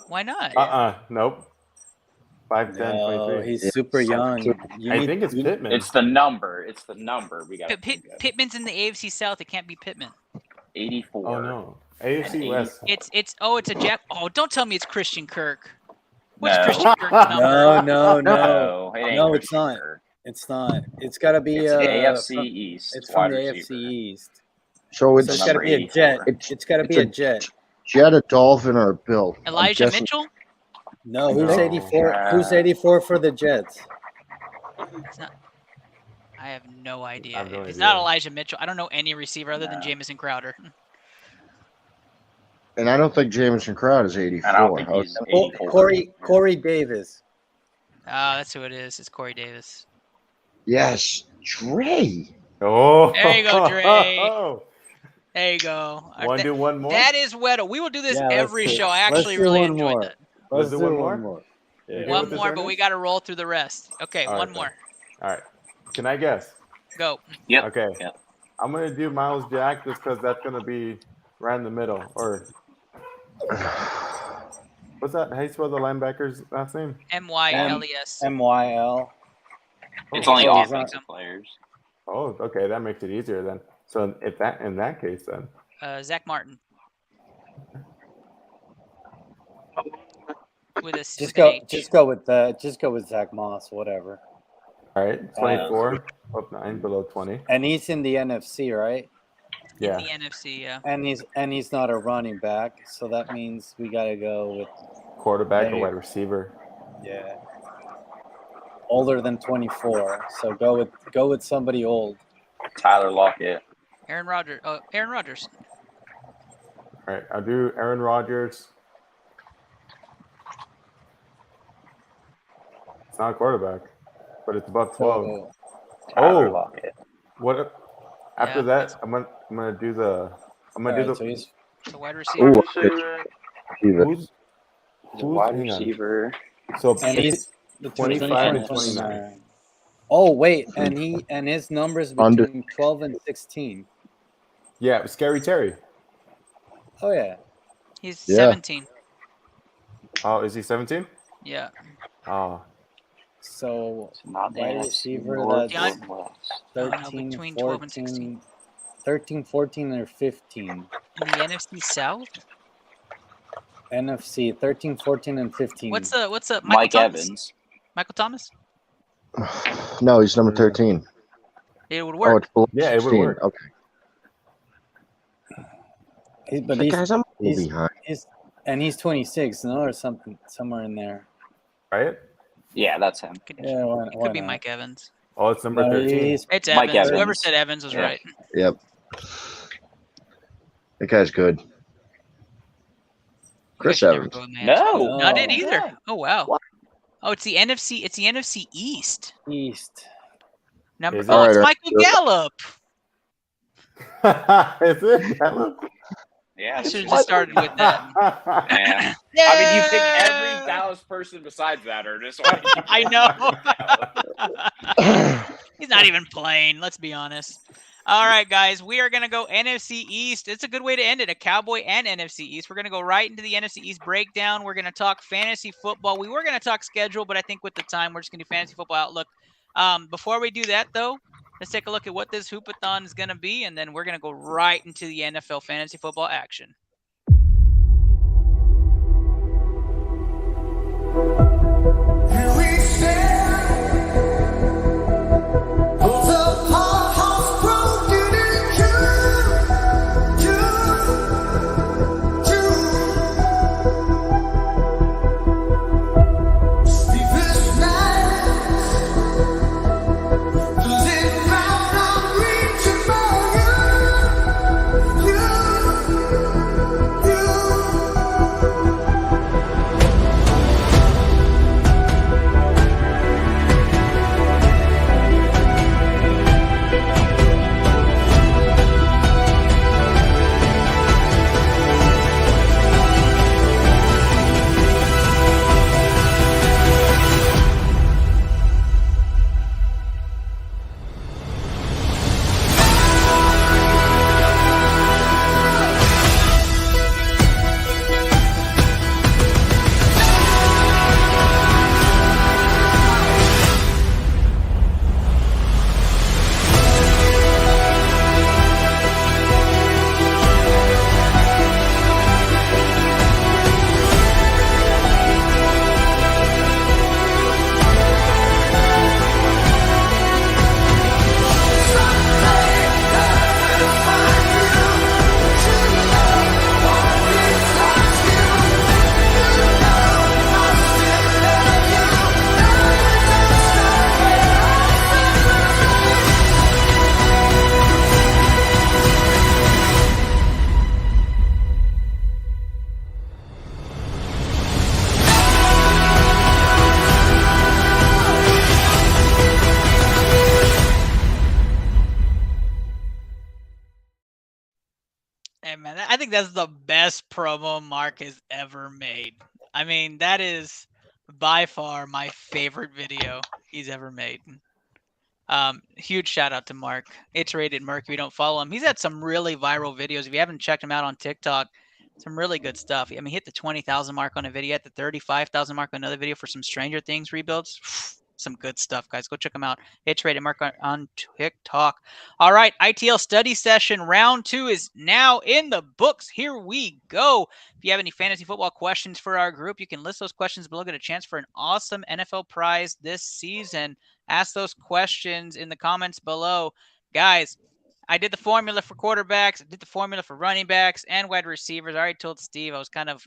Why not? Nope. 5'10", No, 23. he's super young. I think it's Pittman. It's the number. It's the number. We got Pittman's in the AFC South. It can't be Pittman. 84. Oh, no. AFC West. It's a Jack. Oh, don't tell me it's Christian Kirk. What's No. Christian Kirk's number? No. No, it ain't No, it's Christian not. Kirk. It's not. It's got to be. It's the AFC from- East. It's from wide the receiver. AFC East. So So it's it's got to be a number jet. 84. It's got to be it's a jet. Jet, a Dolphin, or a Bill. I'm Elijah guessing- Mitchell? No, who's No. 84? Who's 84 for the Jets? It's not. I have no idea. I have no If it's idea. not Elijah Mitchell, I don't know any receiver other than No. Jamison Crowder. And I don't think Jamison Crowd is 84. I don't think he's Oh, 84. Corey Davis. Ah, that's who it is. It's Corey Davis. Yes, Dre. Oh. There you go, Dre. There you go. Want to do one more? That is Weddle. We will do this Yeah, let's every do- show. I let's actually do really one enjoyed more. that. Let's Let's do do one more. You good One with this, more, but Ernest? we got to roll through the rest. Okay, All one right, more. All right. Can I guess? Go. Yep. Okay. Yep. I'm going to do Miles Jack just because that's going to be right in the middle. Or what's that? How you spell the linebacker's last name? MYLES. MYL. It's only Oh, he's offensive not- players. Oh, okay. That makes it easier then. So if that in that case then. Zach Martin. With a Just H. go with Zach Moss, whatever. All right. 24. Up 9 below 20. And he's in the NFC, right? Yeah. In the NFC, yeah. And he's not a running back, so that means we got to go with Quarterback There or you- wide receiver. yeah. Older than 24. So go with somebody old. Tyler Lockett. Aaron Rodgers. Aaron Rodgers. All right. I'll do Aaron Rodgers. It's not a quarterback, but it's above 12. So, Tyler Oh. Lockett. What? After Yeah. that, I'm gonna do the. I'm gonna do alright, the. so he's The wide receiver. Ooh, Receiver. Who's He's a wide hang on. receiver. So and he's between 25 and 29. Oh wait, and his numbers Under- between 12 and 16. yeah, Scary Terry. Oh yeah. He's Yeah. 17. Oh, is he 17? Yeah. Oh, So It's not the wide NFC receiver, North that's or West. 13, between 12 and 14, 13, 14, or 15. In the NFC South. NFC 13, 14, and 15. What's the Michael Mike Thomas? Evans. Michael Thomas. No, he's number 13. It would Oh, work. it's below Yeah, it would 16. work. Okay. But Guys, I'm a little he's- behind. he's 26, no, or something somewhere in there. right. Yeah, that's him. Yeah, why, It why could be not? Mike Evans. Oh, it's number No, 13. he's- It's Mike Evans. Whoever Evans. said Evans was Yeah. right. Yep. That guy's good. You Chris guys should never Evans. go with Mans. No. Not it No. either. Oh wow. What? Oh, it's the NFC. It's the NFC East. East. Number. Is it? Oh, it's Alright, Michael Gallup. is it? Gallup? Yeah. I this should have is- just started with that. Yeah. Yeah. I mean, you pick every Dallas person besides that, Ernest. I know. He's not even playing. Let's be honest. All right, guys, we are going to go NFC East. It's a good way to end it, a Cowboy and NFC East. We're going to go right into the NFC East breakdown. We're going to talk fantasy football. We were going to talk schedule, but I think with the time, we're just going to do fantasy football outlook. Before we do that, though, let's take a look at what this Hoopathon is going to be, and then we're going to go right into the NFL fantasy football action. Here we stand. Hey, man, I think that's the best promo Mark has ever made. I mean, that is by far my favorite video he's ever made. Huge shout out to Mark. It's rated Mark. If you don't follow him, he's had some really viral videos. If you haven't checked him out on TikTok, some really good stuff. I mean, he hit the 20,000 mark on a video, at the 35,000 mark on another video for some Stranger Things rebuilds. Some good stuff, guys. Go check him out. It's rated Mark on TikTok. All right, ITL Study Session round 2 is now in the books. Here we go. If you have any fantasy football questions for our group, you can list those questions below. Get a chance for an awesome NFL prize this season. Ask those questions in the comments below. Guys, I did the formula for quarterbacks. I did the formula for running backs and wide receivers. I already told Steve I was kind of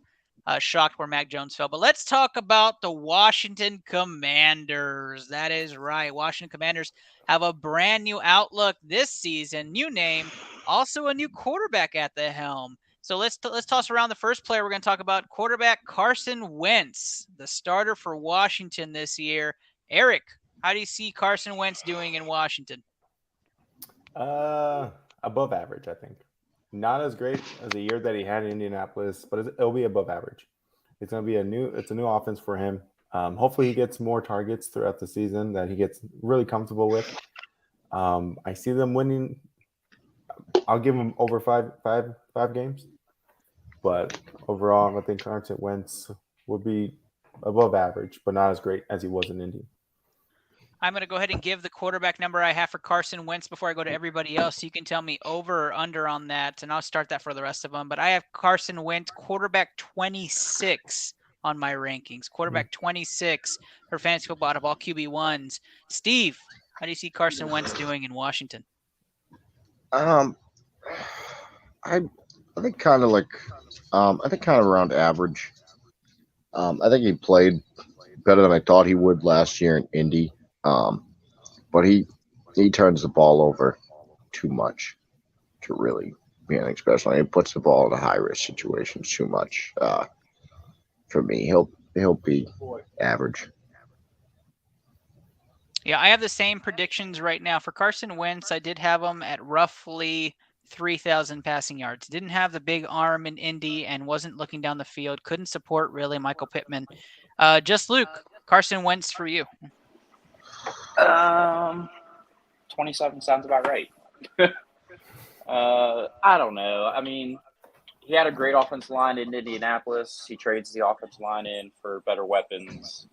shocked where Mac Jones fell. But let's talk about the Washington Commanders. That is right. Washington Commanders have a brand new outlook this season. New name. Also a new quarterback at the helm. So let's toss around the first player we're going to talk about, quarterback Carson Wentz, the starter for Washington this year. Eric, how do you see Carson Wentz doing in Washington? Above average, I think. Not as great as the year that he had in Indianapolis, but it'll be above average. It's going to be a new offense for him. Hopefully he gets more targets throughout the season that he gets really comfortable with. I see them winning. I'll give them over five games. But overall, I think Carson Wentz will be above average, but not as great as he was in Indy. I'm going to go ahead and give the quarterback number I have for Carson Wentz before I go to everybody else. So you can tell me over or under on that, and I'll start that for the rest of them. But I have Carson Wentz, quarterback 26 on my rankings. Quarterback 26 for fantasy football out of all QB1s. Steve, how do you see Carson Wentz doing in Washington? I think kind of around average. I think he played better than I thought he would last year in Indy. But he turns the ball over too much to really be anything special. He puts the ball in high risk situations too much. For me, he'll be average. Yeah, I have the same predictions right now. For Carson Wentz, I did have him at roughly 3,000 passing yards. Didn't have the big arm in Indy and wasn't looking down the field. Couldn't support really Michael Pittman. Just Luke, Carson Wentz for you. 27 sounds about right. I don't know. I mean, he had a great offensive line in Indianapolis. He trades the offensive line in for better weapons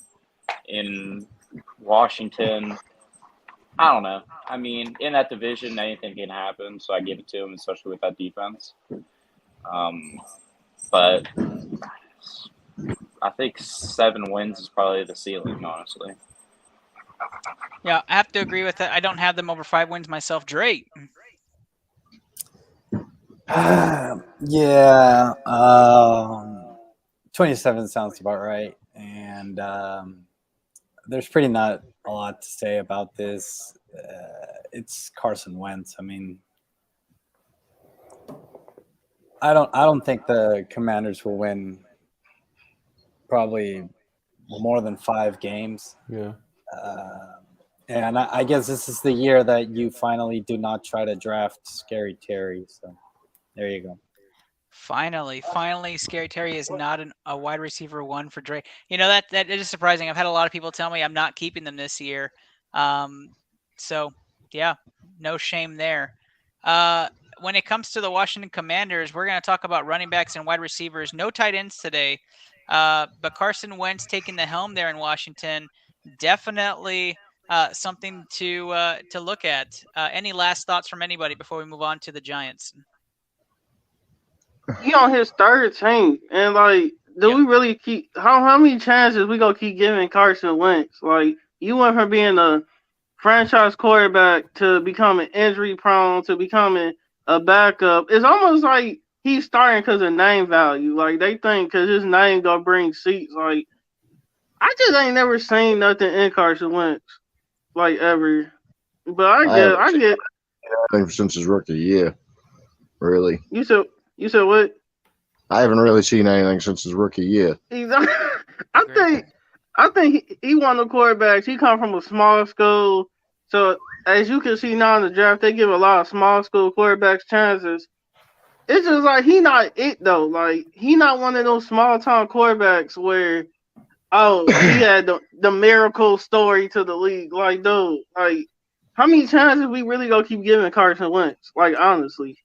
in Washington. I don't know. I mean, in that division, anything can happen, so I give it to him, especially with that defense. But I think 7 wins is probably the ceiling, honestly. Yeah, I have to agree with that. I don't have them over 5 wins myself. Drake. Yeah, 27 sounds about right. And there's pretty not a lot to say about this. It's Carson Wentz. I mean, I don't think the Commanders will win probably more than 5 games. Yeah. And I guess this is the year that you finally do not try to draft Scary Terry. So there you go. Finally, Scary Terry is not a wide receiver 1 for Drake. You know, that is surprising. I've had a lot of people tell me I'm not keeping them this year. So, yeah, no shame there. When it comes to the Washington Commanders, we're going to talk about running backs and wide receivers. No tight ends today. But Carson Wentz taking the helm there in Washington, definitely something to look at. Any last thoughts from anybody before we move on to the Giants? He on his 3rd team, and like, do we really keep how many chances we gonna keep giving Carson Wentz? Like, you went from being a franchise quarterback to becoming injury prone to becoming a backup. It's almost like he's starting because of name value. Like, they think because his name gonna bring seats. Like, I just ain't never seen nothing in Carson Wentz, like, ever. But I get since his rookie year, really. You said what? I haven't really seen anything since his rookie year. I think he one of the quarterbacks. He come from a small school, so as you can see now in the draft, they give a lot of small school quarterbacks chances. It's just like he not it though. Like, he not one of those small town quarterbacks where he had the miracle story to the league. Like, dude, like, how many chances we really gonna keep giving Carson Wentz? Like, honestly.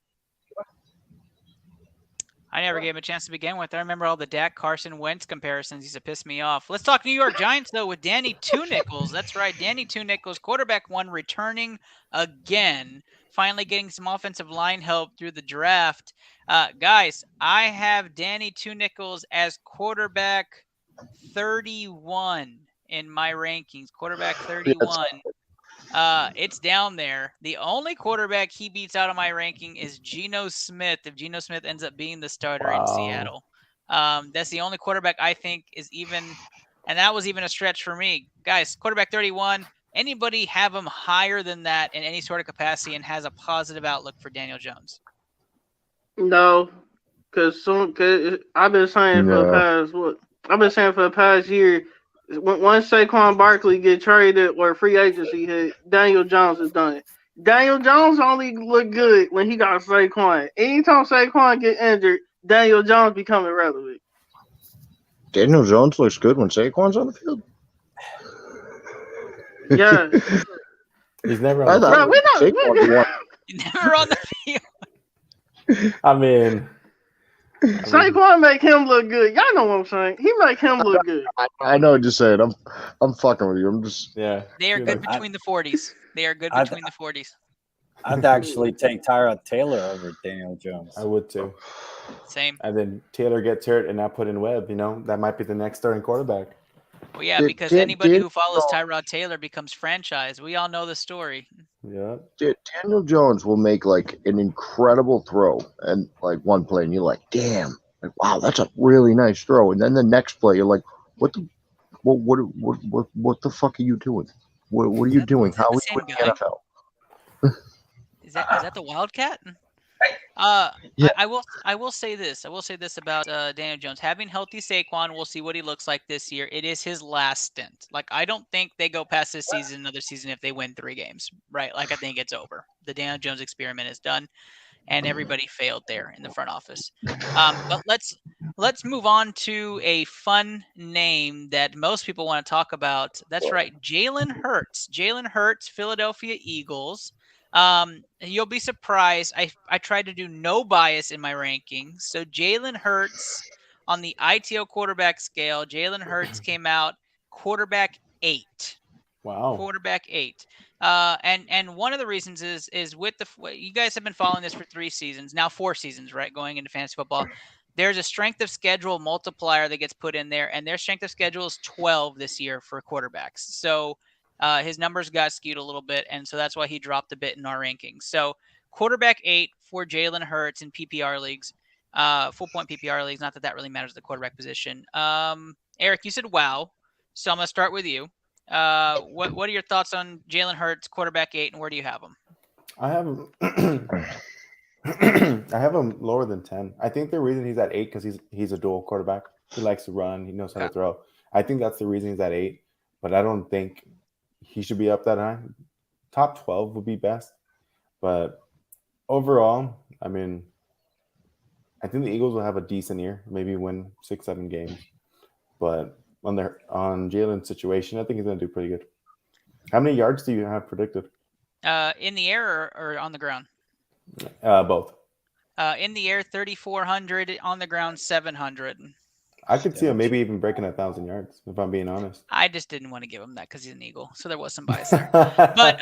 I never gave him a chance to begin with. I remember all the Dak Carson Wentz comparisons. Used to piss me off. Let's talk New York Giants, though, with Danny Two Nichols. That's right, Danny Two Nichols, quarterback 1, returning again. Finally getting some offensive line help through the draft. Guys, I have Danny Two Nichols as quarterback 31 in my rankings. Quarterback 31. It's down there. The only quarterback he beats out of my ranking is Geno Smith. If Geno Smith ends up being the starter in Seattle, that's the only quarterback I think is even, and that was even a stretch for me. Guys, quarterback 31. Anybody have him higher than that in any sort of capacity and has a positive outlook for Daniel Jones? No, because I've been saying for the past year. Once Saquon Barkley get traded or free agency hit, Daniel Jones is done. Daniel Jones only look good when he got Saquon. Anytime Saquon get injured, Daniel Jones become irrelevant. Daniel Jones looks good when Saquon's on the field. Yeah. He's never on the field. Never on the field. I mean, Saquon make him look good. Y'all know what I'm saying. He make him look good. I know what you're saying. I'm fucking with you. I'm just They are good between the 40s. They are good between the 40s. I'd actually take Tyrod Taylor over Daniel Jones. I would too. Same. And then Taylor gets hurt and now put in Webb. You know, that might be the next starting quarterback. Well, yeah, because anybody who follows Tyrod Taylor becomes franchise. We all know the story. Yeah. Daniel Jones will make like an incredible throw and like one play, and you're like, damn, like, wow, that's a really nice throw. And then the next play, you're like, what the fuck are you doing? What are you doing? How are you in the NFL? Is that the Wildcat? Yeah. I will say this. I will say this about Daniel Jones. Having healthy Saquon, we'll see what he looks like this year. It is his last stint. Like, I don't think they go past this season, another season, if they win 3 games, right? Like, I think it's over. The Daniel Jones experiment is done, and everybody failed there in the front office. But let's move on to a fun name that most people want to talk about. That's right, Jalen Hurts. Jalen Hurts, Philadelphia Eagles. You'll be surprised. I tried to do no bias in my rankings. So Jalen Hurts on the ITL quarterback scale, Jalen Hurts came out quarterback 8. Wow. Quarterback 8. And one of the reasons is with you guys have been following this for 3 seasons, now 4 seasons, right? Going into fantasy football. There's a strength of schedule multiplier that gets put in there, and their strength of schedule is 12 this year for quarterbacks. So his numbers got skewed a little bit, and so that's why he dropped a bit in our rankings. So quarterback 8 for Jalen Hurts in PPR leagues, full-point PPR leagues. Not that that really matters, the quarterback position. Eric, you said wow, so I'm going to start with you. What are your thoughts on Jalen Hurts, quarterback 8, and where do you have him? I have him. I have him lower than 10. I think the reason he's at 8 because he's a dual quarterback. He likes to run. He knows how to throw. I think that's the reason he's at 8. But I don't think he should be up that high. Top 12 would be best. But overall, I mean, I think the Eagles will have a decent year, maybe win 6-7 games. But on Jalen's situation, I think he's going to do pretty good. How many yards do you have predicted? In the air or on the ground? Both. In the air, 3,400. On the ground, 700. I could see him maybe even breaking 1,000 yards, if I'm being honest. I just didn't want to give him that because he's an Eagle, so there was some bias there. But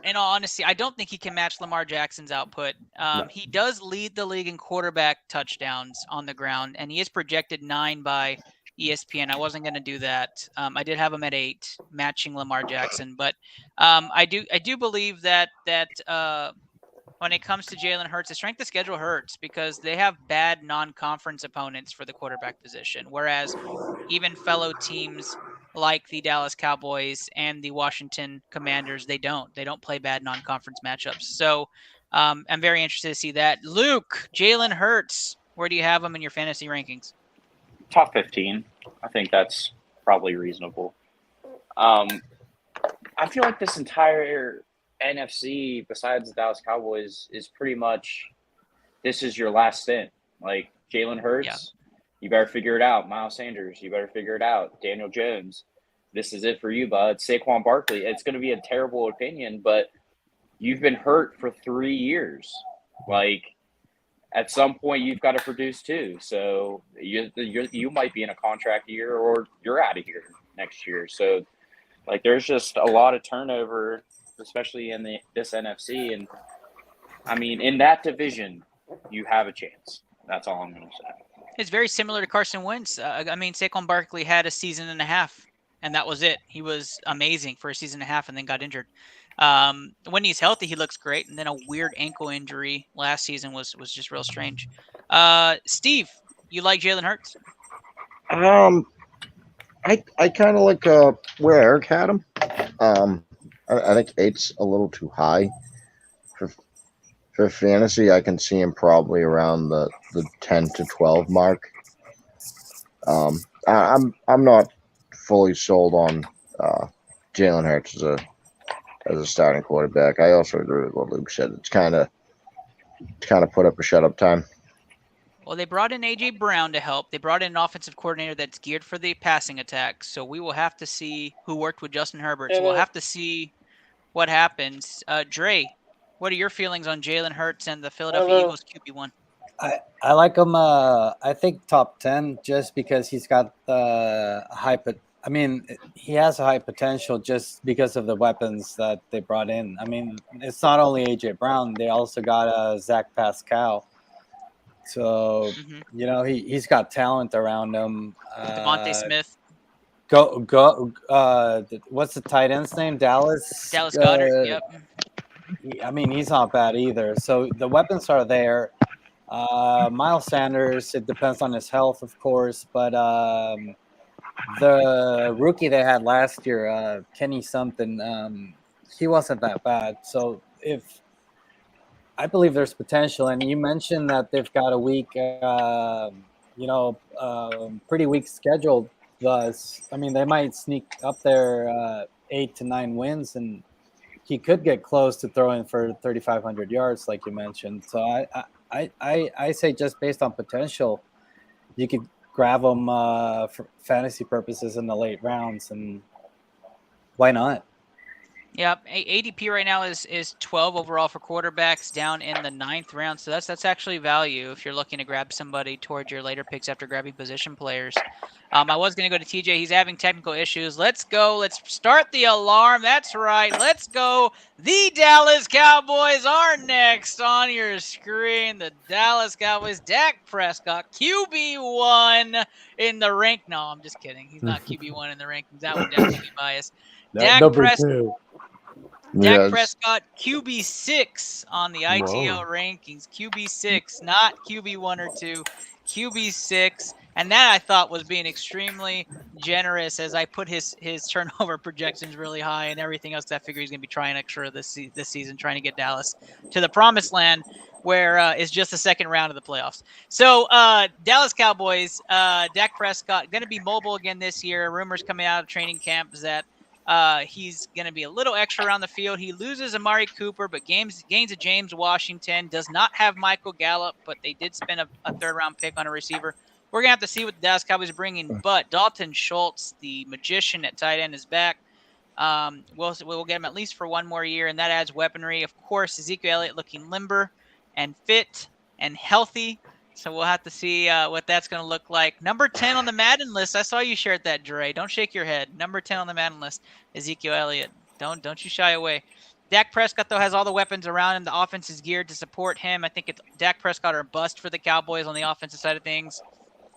in all honesty, I don't think he can match Lamar Jackson's output. No. He does lead the league in quarterback touchdowns on the ground, and he is projected 9 by ESPN. I wasn't going to do that. I did have him at 8, matching Lamar Jackson, but I do believe that when it comes to Jalen Hurts, the strength of schedule hurts because they have bad non-conference opponents for the quarterback position, whereas even fellow teams like the Dallas Cowboys and the Washington Commanders, they don't play bad non-conference matchups. So I'm very interested to see that. Luke, Jalen Hurts, where do you have him in your fantasy rankings? Top 15. I think that's probably reasonable. I feel like this entire NFC, besides the Dallas Cowboys, is pretty much this is your last stint. Like Jalen Hurts, you better figure it out. Miles Sanders, you better figure it out. Daniel Jones, this is it for you, bud. Saquon Barkley, it's going to be a terrible opinion, but you've been hurt for 3 years. Like at some point, you've got to produce too. So you might be in a contract year, or you're out of here next year. So like there's just a lot of turnover, especially in this NFC. And I mean, in that division, you have a chance. That's all I'm going to say. It's very similar to Carson Wentz. I mean, Saquon Barkley had a season and a half, and that was it. He was amazing for a season and a half and then got injured. When he's healthy, he looks great. And then a weird ankle injury last season was just real strange. Steve, you like Jalen Hurts? I kind of like where Eric had him. I think 8's a little too high for fantasy. I can see him probably around the 10 to 12 mark. I'm not fully sold on Jalen Hurts as a starting quarterback. I also agree with what Luke said. It's kind of put up or shut up time. Well, they brought in A.J. Brown to help. They brought in an offensive coordinator that's geared for the passing attack. So we will have to see who worked with Justin Herbert. So we'll have to see what happens. Dre, what are your feelings on Jalen Hurts and the Philadelphia Eagles QB1? I like him. I think top 10 just because he's got he has a high potential just because of the weapons that they brought in. I mean, it's not only A.J. Brown. They also got Zach Pascal. So, he's got talent around him. Devontae Smith. What's the tight end's name? Dallas Goedert. Yep. I mean, he's not bad either. So the weapons are there. Miles Sanders, it depends on his health, of course. But the rookie they had last year, Kenny something, he wasn't that bad. So I believe there's potential. And you mentioned that they've got a weak, pretty weak schedule. Thus, I mean, they might sneak up there 8 to 9 wins, and he could get close to throwing for 3,500 yards, like you mentioned. So I say just based on potential, you could grab him for fantasy purposes in the late rounds, and why not? Yep, ADP right now is 12 overall for quarterbacks, down in the 9th round. So that's actually value if you're looking to grab somebody towards your later picks after grabbing position players. I was going to go to TJ. He's having technical issues. Let's go. Let's start the alarm. That's right. Let's go. The Dallas Cowboys are next on your screen. The Dallas Cowboys. Dak Prescott, QB1 in the rank. No, I'm just kidding. He's not QB1 in the rankings. That would definitely be biased. Dak Number Prescott. 2. Dak Yes. Prescott, QB6 on the ITL rankings. QB6, not QB1 or 2, QB6. And that I thought was being extremely generous as I put his turnover projections really high and everything else. I figure he's going to be trying extra this season, trying to get Dallas to the promised land where it's just the second round of the playoffs. So Dallas Cowboys, Dak Prescott, going to be mobile again this year. Rumors coming out of training camps that he's going to be a little extra around the field. He loses Amari Cooper, but gains a James Washington. Does not have Michael Gallup, but they did spend a third-round pick on a receiver. We're going to have to see what the Dallas Cowboys are bringing. But Dalton Schultz, the magician at tight end, is back. We'll get him at least for one more year, and that adds weaponry. Of course, Ezekiel Elliott looking limber and fit and healthy. So we'll have to see what that's going to look like. Number 10 on the Madden list. I saw you shared that, Dre. Don't shake your head. Number 10 on the Madden list, Ezekiel Elliott. Don't you shy away. Dak Prescott, though, has all the weapons around him. The offense is geared to support him. I think it's Dak Prescott or bust for the Cowboys on the offensive side of things.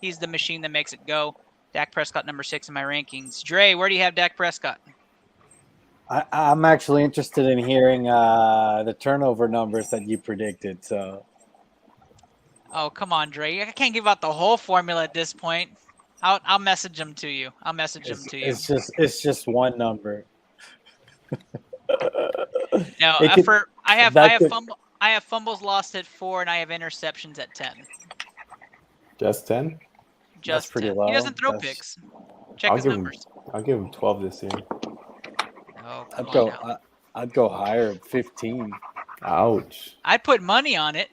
He's the machine that makes it go. Dak Prescott, number 6 in my rankings. Dre, where do you have Dak Prescott? I'm actually interested in hearing the turnover numbers that you predicted. So. Oh, come on, Dre. I can't give out the whole formula at this point. I'll message them to you. It's just one number. No, I have fumbles lost at 4, and I have interceptions at 10. Just 10? Just pretty 10. low. He doesn't throw picks. Check his numbers. I'll give him 12 this year. Oh, I'd go higher, 15. Ouch. I'd put money on it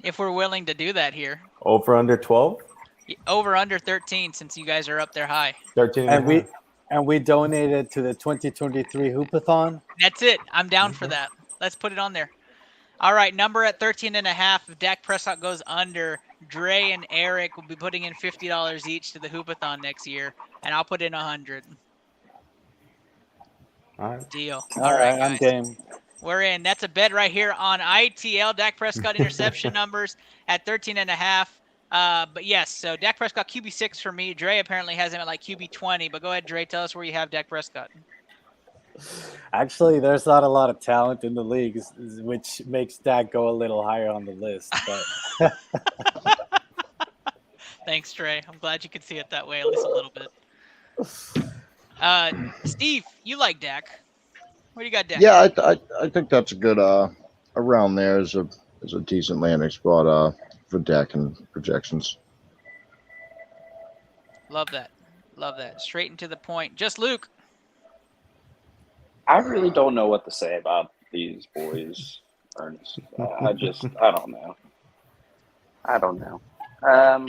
if we're willing to do that here. Over under 12? Over under 13, since you guys are up there high. 13 and we donated to the 2023 Hoopathon. That's it. I'm down for that. Let's put it on there. All right, number at 13.5. If Dak Prescott goes under, Dre and Eric will be putting in $50 each to the Hoopathon next year, and I'll put in $100. All right. Deal. All right, I'm game. We're in. That's a bet right here on ITL. Dak Prescott interception numbers at 13.5. But yes, so Dak Prescott QB6 for me. Dre apparently has him at like QB20. But go ahead, Dre. Tell us where you have Dak Prescott. Actually, there's not a lot of talent in the league, which makes Dak go a little higher on the list. But Thanks, Dre. I'm glad you could see it that way, at least a little bit. Steve, you like Dak. What do you got, Dak? Yeah, I think that's a good around there is a decent landing spot for Dak and projections. Love that. Straight and to the point. Just Luke. I really don't know what to say about these boys, Ernest. I don't know.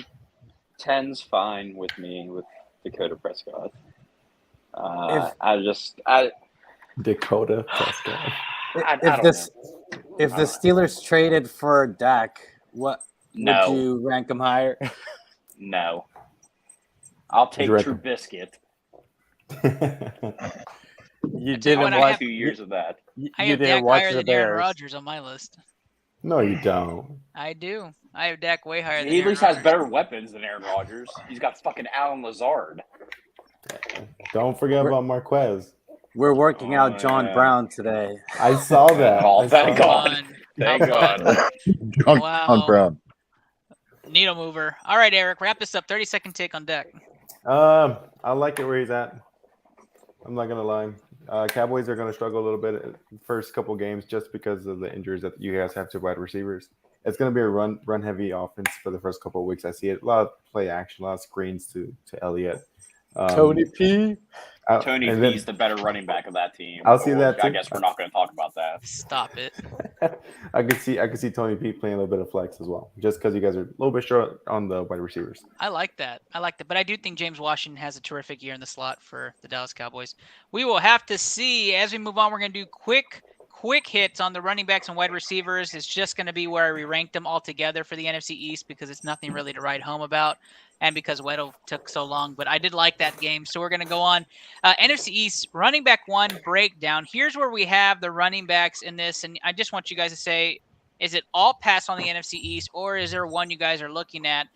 10's fine with me with Dakota Prescott. Dakota Prescott. If the Steelers traded for Dak, would No. you rank him higher? No. I'll take Trubisky. You didn't what, I watch have- 2 years of that. I you have Dak didn't watch higher the than Aaron Bears. Rodgers on my list. No, you don't. I do. I have Dak way higher than He at Aaron least has Rodgers. better weapons than Aaron Rodgers. He's got fucking Alan Lazard. Don't forget about Marquez. We're working out John yeah. Brown today. I saw that. Oh, I thank saw God. that. Thank God. John Wow. Brown. Needle mover. All right, Eric, wrap this up. 30-second take on Dak. I like it where he's at. I'm not gonna lie. Cowboys are gonna struggle a little bit in the first couple games just because of the injuries that you guys have to wide receivers. It's gonna be a run heavy offense for the first couple of weeks. I see it. A lot of play action, a lot of screens to Elliott. Tony P. Tony and then P's the better running back of that team. I'll see that I too. guess we're not going to talk about that. Stop it. I could see Tony P playing a little bit of flex as well, just because you guys are a little bit short on the wide receivers. I like that. But I do think James Washington has a terrific year in the slot for the Dallas Cowboys. We will have to see as we move on. We're going to do quick hits on the running backs and wide receivers. It's just going to be where we rank them all together for the NFC East because it's nothing really to write home about and because Weddle took so long. But I did like that game. So we're going to go on. NFC East running back 1 breakdown. Here's where we have the running backs in this. And I just want you guys to say, is it all pass on the NFC East or is there one you guys are looking at?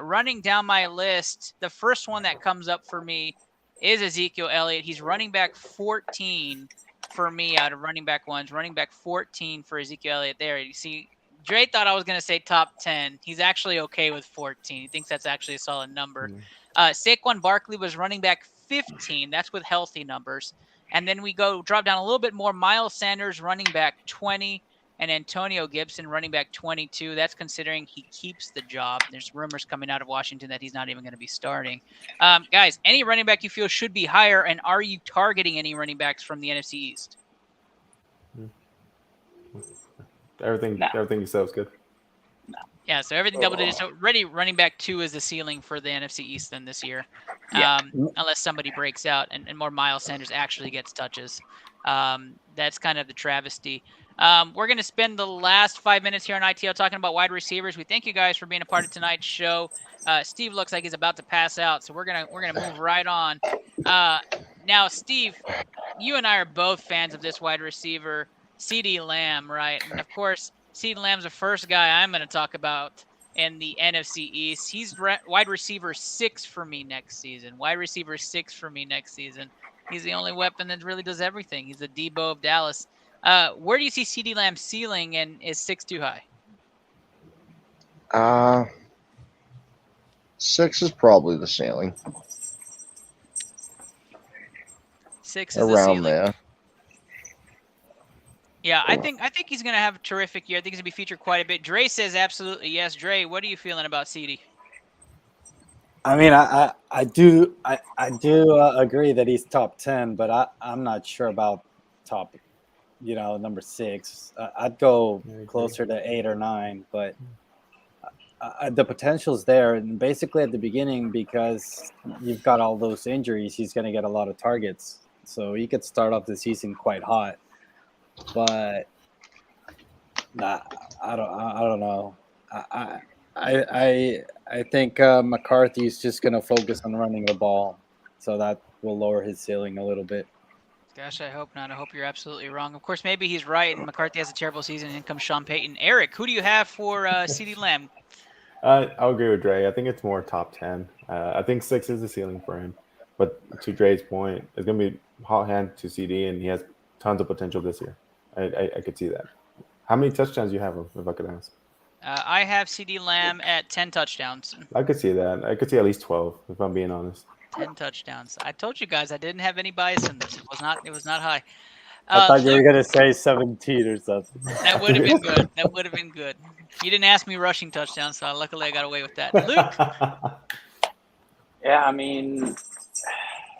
Running down my list, the first one that comes up for me is Ezekiel Elliott. He's running back 14 for me out of running back ones. Running back 14 for Ezekiel Elliott there. You see, Dre thought I was going to say top 10. He's actually okay with 14. He thinks that's actually a solid number. Saquon Barkley was running back 15. That's with healthy numbers. And then we drop down a little bit more. Miles Sanders running back 20. And Antonio Gibson, running back 22. That's considering he keeps the job. There's rumors coming out of Washington that he's not even going to be starting. Guys, any running back you feel should be higher, and are you targeting any running backs from the NFC East? Everything you said was good. Yeah, so everything double digits. So already running back 2 is the ceiling for the NFC East then this year, unless somebody breaks out and more Miles Sanders actually gets touches. That's kind of the travesty. We're going to spend the last 5 minutes here on ITL talking about wide receivers. We thank you guys for being a part of tonight's show. Steve looks like he's about to pass out, so we're gonna move right on. Now, Steve, you and I are both fans of this wide receiver, CeeDee Lamb, right? And of course, CeeDee Lamb's the first guy I'm going to talk about in the NFC East. He's wide receiver 6 for me next season. Wide receiver 6 for me next season. He's the only weapon that really does everything. He's the Debo of Dallas. Where do you see CeeDee Lamb ceiling, and is 6 too high? 6 is probably the ceiling. 6 is around the ceiling. there. Yeah, I think he's going to have a terrific year. I think he's going to be featured quite a bit. Dre says absolutely yes. Dre, what are you feeling about CeeDee? I mean, I do agree that he's top 10, but I'm not sure about top, number 6. I'd go closer to 8 or 9, but the potential's there. And basically at the beginning, because you've got all those injuries, he's going to get a lot of targets. So he could start off the season quite hot. But I don't know. I think McCarthy's just going to focus on running the ball, so that will lower his ceiling a little bit. Gosh, I hope not. I hope you're absolutely wrong. Of course, maybe he's right, and McCarthy has a terrible season, and in comes Sean Payton. Eric, who do you have for CeeDee Lamb? I'll agree with Dre. I think it's more top 10. I think 6 is the ceiling for him. But to Dre's point, it's going to be hot hand to CD, and he has tons of potential this year. I could see that. How many touchdowns do you have, if I could ask? I have CeeDee Lamb at 10 touchdowns. I could see that. I could see at least 12, if I'm being honest. 10 touchdowns. I told you guys I didn't have any bias in this. It was not high. I thought you were going to say 17 or something. That would have been good. That would have been good. You didn't ask me rushing touchdowns, so luckily I got away with that. Luke? Yeah, I mean,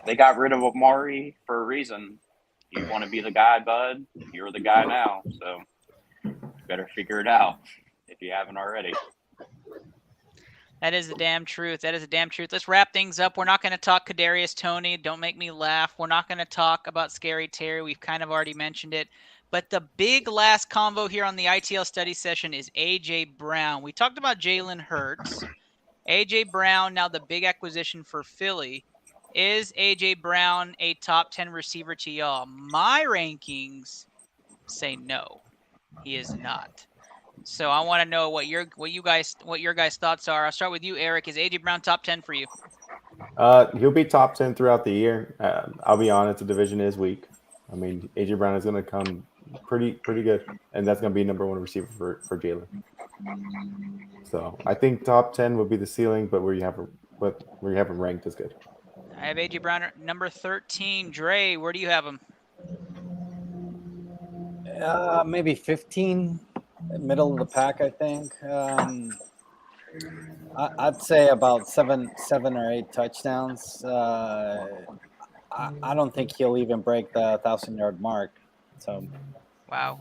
they got rid of Amari for a reason. You want to be the guy, bud? You're the guy now, so better figure it out if you haven't already. That is the damn truth. That is the damn truth. Let's wrap things up. We're not going to talk Kadarius Toney. Don't make me laugh. We're not going to talk about Scary Terry. We've kind of already mentioned it. But the big last convo here on the ITL study session is A.J. Brown. We talked about Jalen Hurts. A.J. Brown, now the big acquisition for Philly. Is A.J. Brown a top 10 receiver to y'all? My rankings say no. He is not. So I want to know what your guys' thoughts are. I'll start with you, Eric. Is A.J. Brown top 10 for you? He'll be top 10 throughout the year. I'll be honest, the division is weak. I mean, A.J. Brown is going to come pretty good, and that's going to be number 1 receiver for Jalen. So I think top 10 would be the ceiling, but where you have him ranked is good. I have A.J. Brown at number 13. Dre, where do you have him? Maybe 15, middle of the pack, I think. I'd say about seven or 8 touchdowns. I don't think he'll even break the 1,000-yard mark. So, Wow.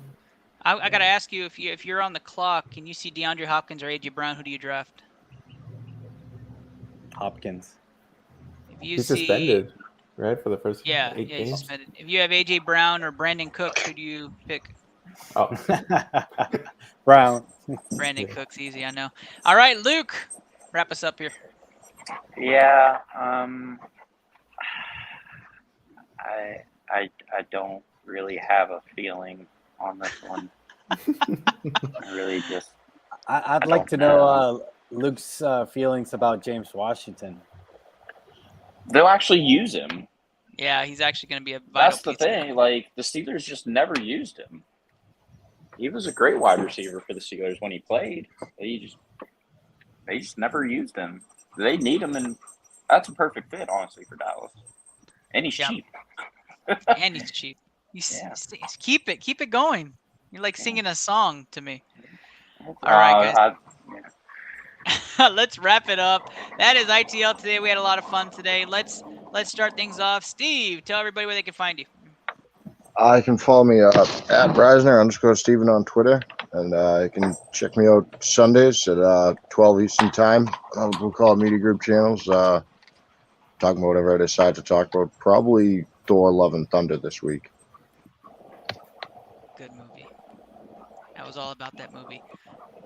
I gotta ask you, if you're on the clock, can you see DeAndre Hopkins or AJ Brown? Who do you draft? Hopkins. If you He's see, suspended, right, for the first 8 yeah, he's games. suspended. If you have AJ Brown or Brandon Cooks, who do you pick? Oh, Brown. Brandon Cooks, easy, I know. All right, Luke, wrap us up here. Yeah. I don't really have a feeling on this one. I really just. I'd like to know Luke's feelings about James Washington. They'll actually use him. Yeah, he's actually going to be a vital That's the piece of thing. Like, the Steelers just never used him. He was a great wide receiver for the Steelers when he played. They just never used him. They need him, and that's a perfect fit, honestly, for Dallas. And he's cheap. And he's cheap. Keep it going. You're like singing a song to me. All right, guys. Let's wrap it up. That is ITL today. We had a lot of fun today. Let's start things off. Steve, tell everybody where they can find you. You can follow me at Breisner_Steven on Twitter, and you can check me out Sundays at 12 Eastern Time. We'll call it Media Group Channels. Talking about whatever I decide to talk about. Probably Thor: Love and Thunder this week. Good movie. That was all about that movie.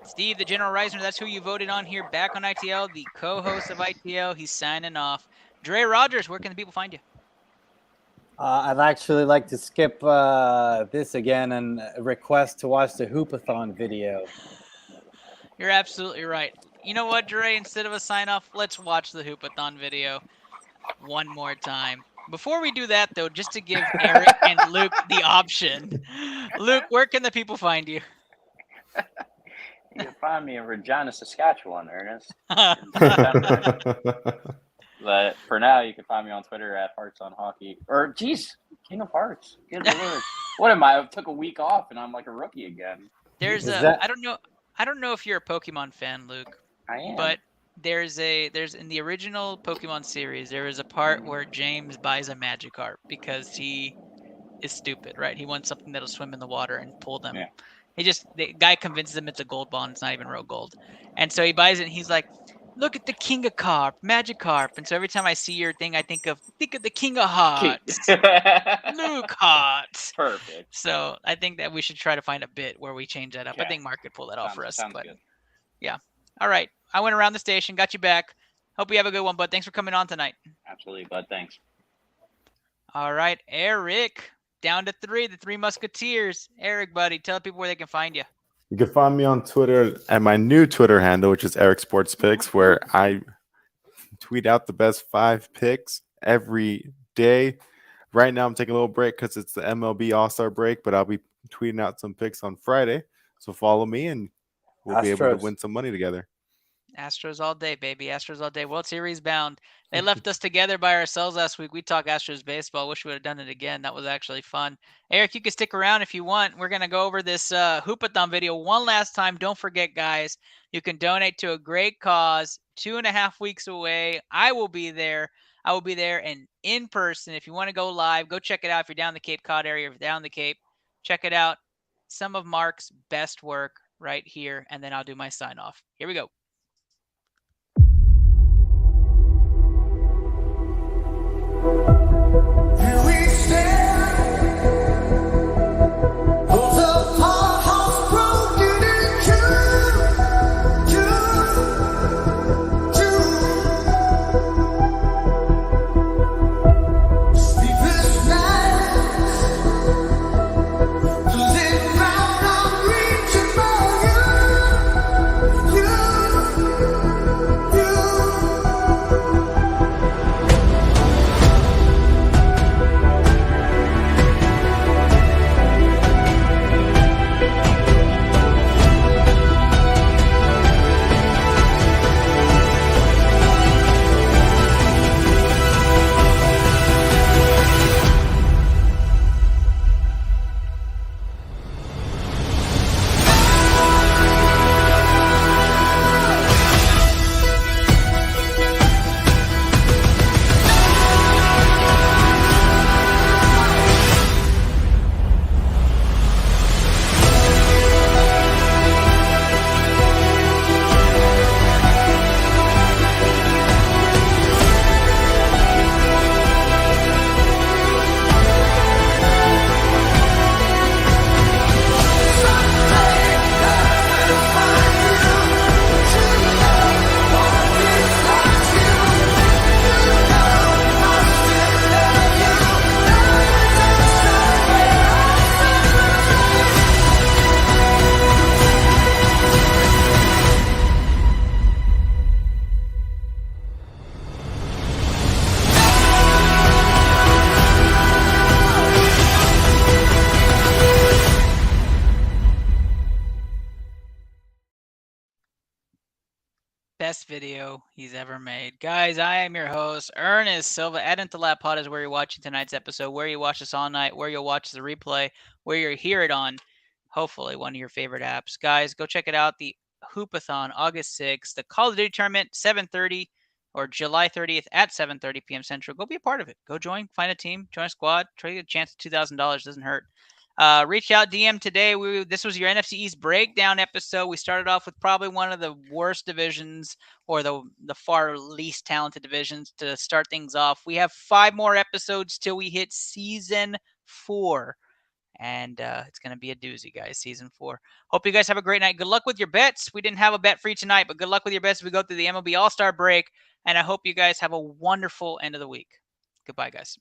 Steve, the General Reisner, that's who you voted on here back on ITL, the co-host of ITL. He's signing off. Dre Rogers, where can the people find you? I'd actually like to skip this again and request to watch the Hoopathon video. You're absolutely right. You know what, Dre? Instead of a sign-off, let's watch the Hoopathon video one more time. Before we do that, though, just to give Eric and Luke the option. Luke, where can the people find you? You can find me in Regina, Saskatchewan, Ernest. But for now, you can find me on Twitter at Hearts on Hockey. Or, geez, King of Hearts. Good Lord. What am I? I took a week off, and I'm like a rookie again. I don't know if you're a Pokemon fan, Luke. I am. But there's in the original Pokemon series, there is a part where James buys a Magikarp because he is stupid, right? He wants something that'll swim in the water and pull them. Yeah. The guy convinces him it's a gold ball and it's not even real gold. And so he buys it and he's like, look at the King of Carp, Magikarp. And so every time I see your thing, I think of the King of Hearts. Luke Hearts. Perfect. So I think that we should try to find a bit where we change that up. Yeah. I think Mark could pull that off for us. Sounds But good. yeah. All right. I went around the station, got you back. Hope you have a good one, bud. Thanks for coming on tonight. Absolutely, bud. Thanks. All right, Eric. Down to 3, the 3 Musketeers. Eric, buddy, tell people where they can find you. You can find me on Twitter at my new Twitter handle, which is Eric Sports Picks, where I tweet out the best 5 picks every day. Right now, I'm taking a little break because it's the MLB All-Star break, but I'll be tweeting out some picks on Friday. So follow me, and we'll be able to win some money together. Astros all day, baby. Astros all day. World Series bound. They left us together by ourselves last week. We talked Astros baseball. Wish we would have done it again. That was actually fun. Eric, you can stick around if you want. We're going to go over this Hoopathon video one last time. Don't forget, guys, you can donate to a great cause. 2.5 weeks away. I will be there. I will be there and in person. If you want to go live, go check it out. If you're down the Cape Cod area, if you're down the Cape, check it out. Some of Mark's best work right here, and then I'll do my sign off. Here we go. Here we stand. Both of our hearts broken in two. Sleepless nights, losing ground, I'm reaching for you. video he's ever made. Guys, I am your host, Ernest Silva. At Into Lab Pod is where you're watching tonight's episode, where you watch us all night, where you'll watch the replay, where you'll hear it on, hopefully, one of your favorite apps. Guys, go check it out. The Hoopathon, August 6th. The Call of Duty tournament, 7:30 or July 30th at 7:30 p.m. Central. Go be a part of it. Go join, find a team, join a squad, try to get a chance at $2,000. Doesn't hurt. Reach out, DM today. This was your NFC East breakdown episode. We started off with probably one of the worst divisions, or the far least talented divisions, to start things off. We have 5 more episodes till we hit season 4. And it's going to be a doozy, guys, season 4. Hope you guys have a great night. Good luck with your bets. We didn't have a bet for you tonight, but good luck with your bets as we go through the MLB All-Star break. And I hope you guys have a wonderful end of the week. Goodbye, guys.